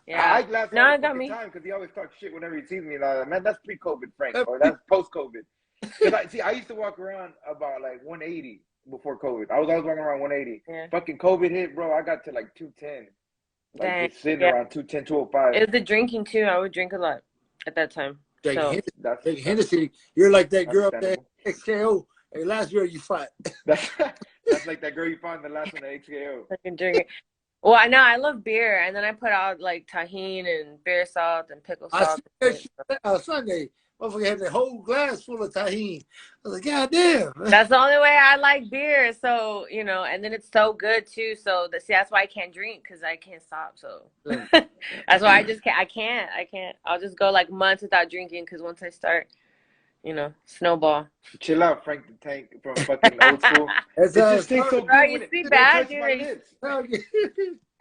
Yeah. I laughed all it got the me. time because he always talks shit whenever he sees me. And I'm like, man, that's pre-COVID, Frank, or that's post-COVID. Because I used to walk around about like 180 before COVID. I was always walking around 180. Yeah. Fucking COVID hit, bro. I got to like 210. Like Dang. just sitting around 210, 205. It was the drinking too. I would drink a lot at that time. So Hennessy, you're like that girl up there, XKO. Hey, last year you fought. That's like that girl you fought in the last one at XKO. Fucking drinking. Well, I know I love beer, and then I put out like tahini and beer salt and pickle salt. Sunday, motherfucker had the whole glass full of tahini. I was like, God damn. That's the only way I like beer. So, you know, and then it's so good too. So that's why I can't drink, because I can't stop. So that's why I can't. I'll just go like months without drinking, because once I start, you know, snowball. Chill out, Frank the Tank from fucking old school. It just tastes so good. I used to be bad, dude.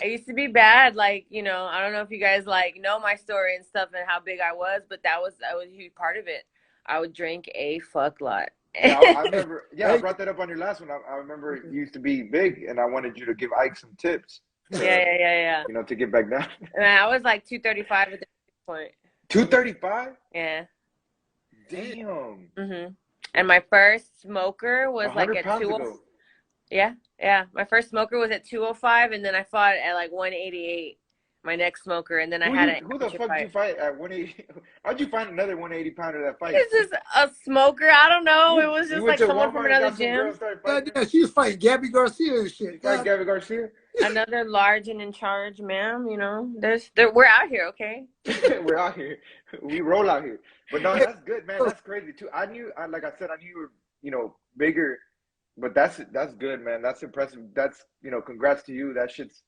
I used to be bad. Like, you know, I don't know if you guys like know my story and stuff and how big I was, but that was a huge part of it. I would drink a fuck lot. I remember. Yeah, I brought that up on your last one. I remember you used to be big, and I wanted you to give Ike some tips. Yeah. You know, to get back down. And I was like 235 at the point. 235? Yeah. Damn. And my first smoker was like 100 at pounds 2. ago. Yeah. My first smoker was at 205, and then I fought at like 188. My next smoker, and then I had Who the fuck did you fight at 180? How'd you find another 180 pounder that fight? It's just a smoker. I don't know. It was just like someone from another gym. Yeah, she was fighting Gabby Garcia and shit. Fight Gabby Garcia? Another large and in charge, ma'am. You know, we're out here, okay? We're out here. We roll out here. But no, that's good, man. That's crazy too. Like I said, I knew you were, you know, bigger. But that's good, man. That's impressive. That's, you know, congrats to you. That shit's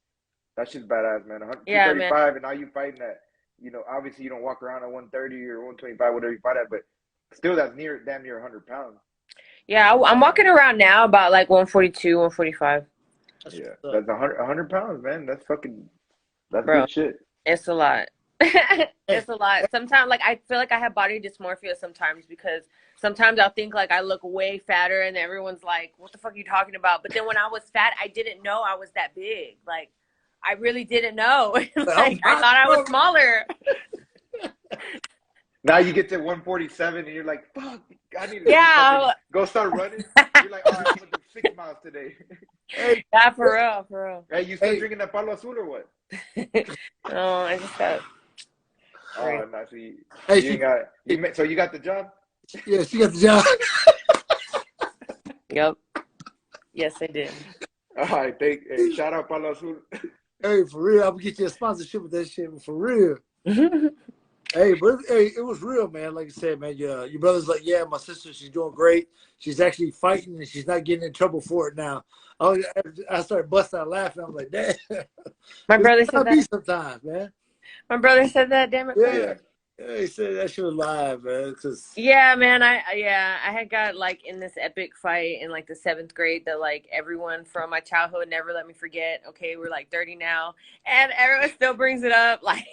badass, man. 235, man. And now you fighting that, you know, obviously you don't walk around at 130 or 125, whatever you fight at, but still that's damn near 100 pounds. Yeah, I'm walking around now about like 142, 145. Yeah, that's 100 pounds, man. That's Bro, good shit. It's a lot. It's a lot. Sometimes, like, I feel like I have body dysmorphia sometimes because sometimes I'll think like I look way fatter and everyone's like, what the fuck are you talking about? But then when I was fat, I didn't know I was that big. Like, I really didn't know. Like, I thought I was smaller. Now you get to 147 and you're like, fuck, I need to go start running. You're like, oh, I'm going to do 6 miles today. Hey, yeah, for real. Hey, you still drinking that Palo Azul or what? No, I just got... Oh, no, so you got the job? Yeah, she got the job. Yep. Yes, I did. All right, hey, shout out Palo Azul. Hey, for real, I'm gonna get you a sponsorship with that shit, for real. Hey, but hey, it was real, man. Like I said, man, your brother's like, yeah, my sister, she's doing great. She's actually fighting, and she's not getting in trouble for it now. I started busting out laughing. I'm like, damn. My brother said that. Sometimes, man. My brother said that. Damn it. Yeah, he said that shit was live, man. Yeah, man. I had got like in this epic fight in like the 7th grade that like everyone from my childhood never let me forget. Okay, we're like 30 now, and everyone still brings it up. Like,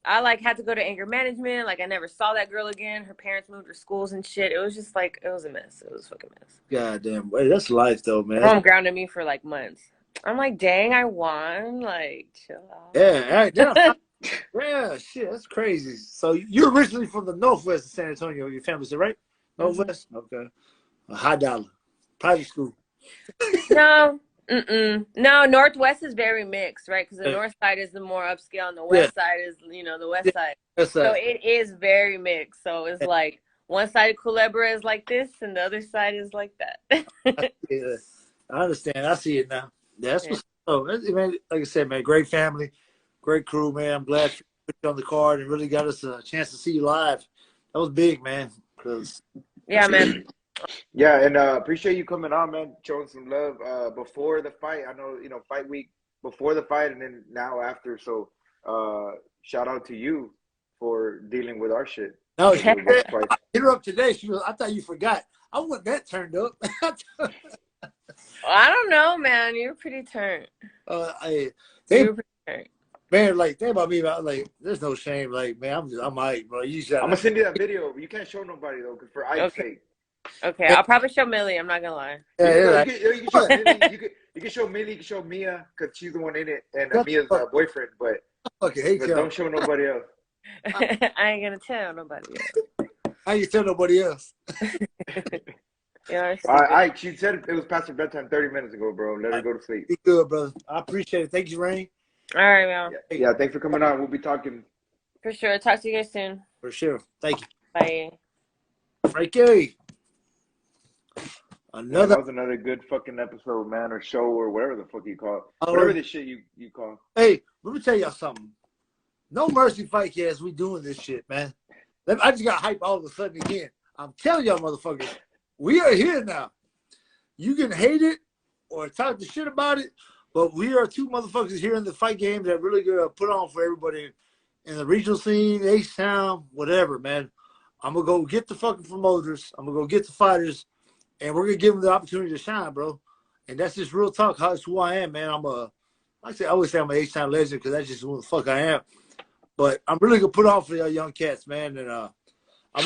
I like had to go to anger management. Like, I never saw that girl again. Her parents moved her schools and shit. It was just like, it was a mess. It was a fucking mess. Goddamn, wait, that's life though, man. Mom grounded me for like months. I'm like, dang, I won. Like, chill out. Yeah, yeah, shit, that's crazy. So you're originally from the Northwest of San Antonio. Your family's right? Northwest? Okay. A high dollar. Private school. No. No, Northwest is very mixed, right? Because the North side is the more upscale, and the West side is, you know, the West side. So it is very mixed. So it's like one side of Culebra is like this, and the other side is like that. I understand. I see it now. That's what's man. Like I said, man, great family, great crew, man. I'm glad you put you on the card and really got us a chance to see you live. That was big, man. Yeah, man. Yeah, and appreciate you coming on, man, showing some love before the fight. I know, you know, fight week before the fight and then now after. So shout out to you for dealing with our shit. No, I hit her up today. She was, I thought you forgot. I wasn't that turned up. I don't know, man. You're pretty turned. They were pretty turned. Man, like, think about me. Like, there's no shame. Like, man, I'm alright, bro. I'm gonna send you that video. You can't show nobody though, cause for Ike's sake. Okay, I'll probably show Millie. I'm not gonna lie. Yeah, you can show Millie. You can show Millie. You can show Mia, cause she's the one in it, and Mia's boyfriend. But don't show nobody else. I ain't gonna tell nobody else. I ain't tell nobody else. Yeah. Ike, she said it was past her bedtime 30 minutes ago, bro. Let her go to sleep. Be good, brother. I appreciate it. Thank you, Rain. All right, man. Yeah, thanks for coming on. We'll be talking. For sure. Talk to you guys soon. For sure. Thank you. Bye. Frankie. That was another good fucking episode, man, or show, or whatever the fuck you call it. Whatever this shit you call. Hey, let me tell y'all something. No Mercy Fightcast, we doing this shit, man. I just got hype all of a sudden again. I'm telling y'all motherfuckers, we are here now. You can hate it or talk the shit about it, but we are 2 motherfuckers here in the fight game that really gonna put on for everybody in the regional scene, H-Town, whatever, man. I'm gonna go get the fucking promoters. I'm gonna go get the fighters, and we're gonna give them the opportunity to shine, bro. And that's just real talk. That's who I am, man. I always say I'm an H-Town legend because that's just who the fuck I am. But I'm really gonna put on for y'all young cats, man. And I'm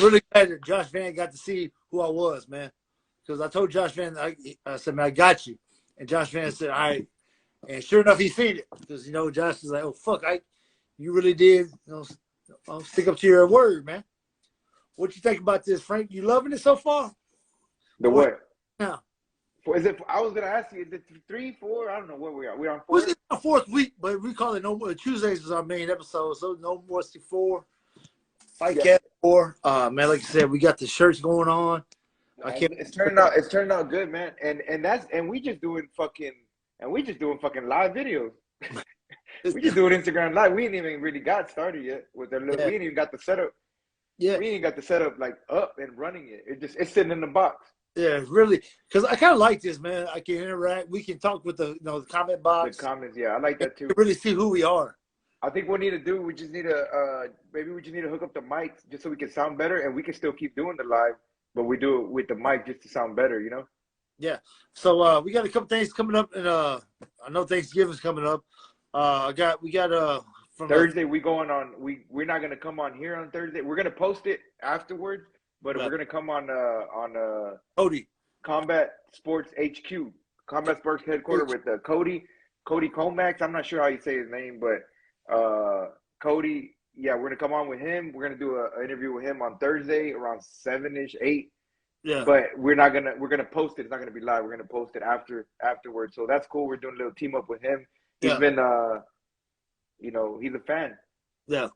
really glad that Josh Van got to see who I was, man. Because I told Josh Van, I said, man, I got you. And Josh Van said, all right, And sure enough, he seen it because Josh is like, "Oh fuck, you really did, stick up to your word, man." What you think about this, Frank? You loving it so far? The what? Now, Is it? I was gonna ask you. Is it 3, 4? I don't know where we are. We're on 4. was it our fourth week? But we call it No More Tuesdays is our main episode, so No Mercy 4, Fightcast 4. Man, like I said, we got the shirts going on. It's turning out good, man. And we just doing fucking live videos. We just doing Instagram live. We ain't even really got started yet with the little. We ain't even got the setup. Yeah, we ain't got the setup like up and running it. It's sitting in the box. Yeah, really, because I kind of like this, man. I can interact. We can talk with the the comment box. The comments, yeah, I like that too. To really see who we are. I think what we need to do, we just need to maybe we just need to hook up the mics just so we can sound better, and we can still keep doing the live, but we do it with the mic just to sound better, Yeah. So we got a couple things coming up, and I know Thanksgiving's coming up. We got from Thursday we going on. We're not gonna come on here on Thursday. We're gonna post it afterwards, but we're gonna come on Cody Combat Sports HQ, Combat Sports headquarters with Cody Comax. I'm not sure how you say his name, but Cody. Yeah, we're gonna come on with him. We're gonna do an interview with him on Thursday around 7ish, 8. Yeah. But we're gonna post it. It's not gonna be live. We're gonna post it afterwards. So that's cool. We're doing a little team up with him. He's been he's a fan. Yeah.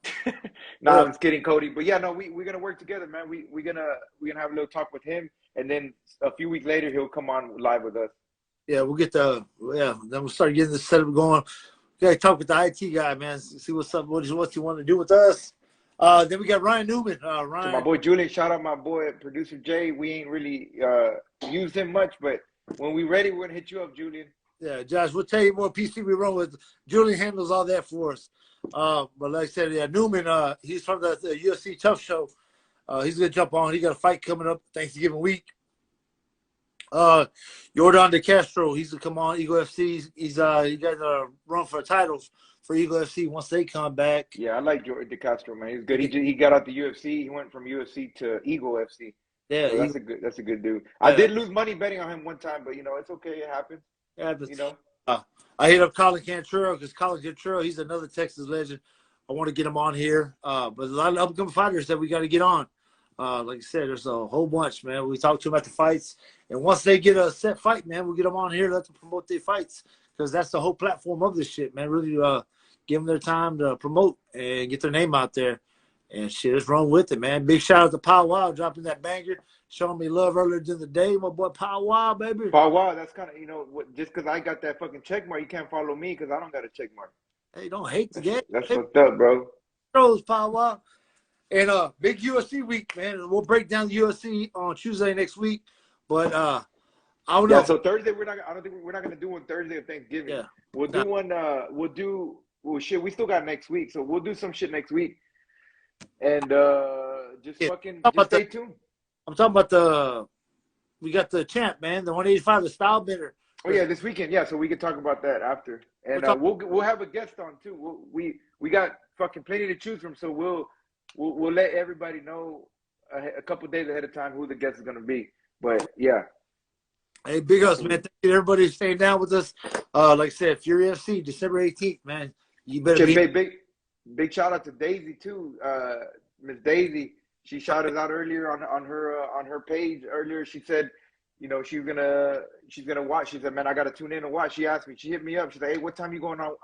I'm just kidding, Cody. But yeah, no, we're gonna work together, man. We're gonna have a little talk with him, and then a few weeks later he'll come on live with us. Yeah, we'll get then we'll start getting this setup going. We gotta talk with the IT guy, man. See what's up, what he want to do with us. Then we got Ryan Newman. Ryan, so my boy Julian, shout out my boy producer Jay. We ain't really used him much, but when we ready, we're gonna hit you up, Julian. Yeah, Josh, we'll tell you more PC we run with. Julian handles all that for us. But like I said, Newman, he's from the UFC Tough Show. He's gonna jump on. He got a fight coming up Thanksgiving week. Jordan De Castro, he's gonna come on Eagle FC. He got a run for titles for Eagle FC once they come back. Yeah, I like Jordan De Castro, man. He's good. He got out the UFC. He went from UFC to Eagle FC. Yeah, so that's a good dude. I did lose money betting on him one time, but it's okay. It happens. Yeah, I hit up Colin Cantrell because Colin Cantrell, he's another Texas legend. I want to get him on here. But a lot of upcoming fighters that we got to get on. Like I said, there's a whole bunch, man. We talk to them at the fights. And once they get a set fight, man, we'll get them on here, let them promote their fights. Because that's the whole platform of this shit, man. Really give them their time to promote and get their name out there. And shit, let's run with it, man. Big shout out to Pow Wow dropping that banger, showing me love earlier in the day. My boy Pow Wow, baby. Pow Wow, that's kind of, just because I got that fucking check mark, you can't follow me because I don't got a check mark. Hey, don't hate the game. That's fucked up, bro. Pow Wow. And big UFC week, man. We'll break down the UFC on Tuesday next week. But I don't know. Yeah, so Thursday we're not gonna do one Thursday of Thanksgiving. Yeah. We'll do one shit, we still got next week, so we'll do some shit next week. And just stay tuned. I'm talking about we got the champ, man, the 185, the style bender. Oh yeah, this weekend, yeah. So we can talk about that after, and we'll have a guest on too. We got fucking plenty to choose from, so we'll let everybody know a couple days ahead of time who the guest is gonna be. But yeah. Hey, big ups, man. Thank you to everybody staying down with us. Like I said, Fury FC, December 18th, man. You better big shout out to Daisy too. Miss Daisy, she shouted out earlier on her page earlier. She said, she's gonna watch. She said, man, I gotta tune in and watch. She asked me, she hit me up. She said, hey, what time you going on?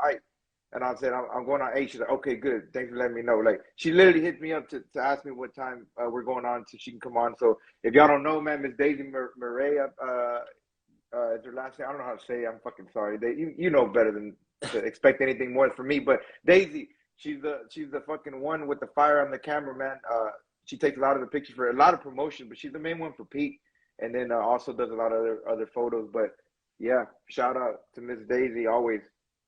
And I said, I'm going on 8. She's like, okay, good. Thanks for letting me know. Like, she literally hit me up to ask me what time we're going on so she can come on. So if y'all don't know, man, Miss Daisy Murray, is her last name. I don't know how to say it. I'm fucking sorry. You know better than to expect anything more from me. But Daisy, she's the fucking one with the fire on the camera, man. She takes a lot of the pictures for a lot of promotion, but she's the main one for Pete. And then also does a lot of other photos. But yeah, shout out to Miss Daisy always.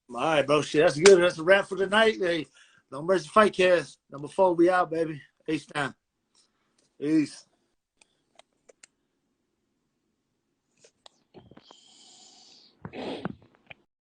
All right, bro. Shit, that's good. That's a wrap for tonight. Hey, No Mercy Fightcast. Number 4, we out, baby. H-Time. Peace.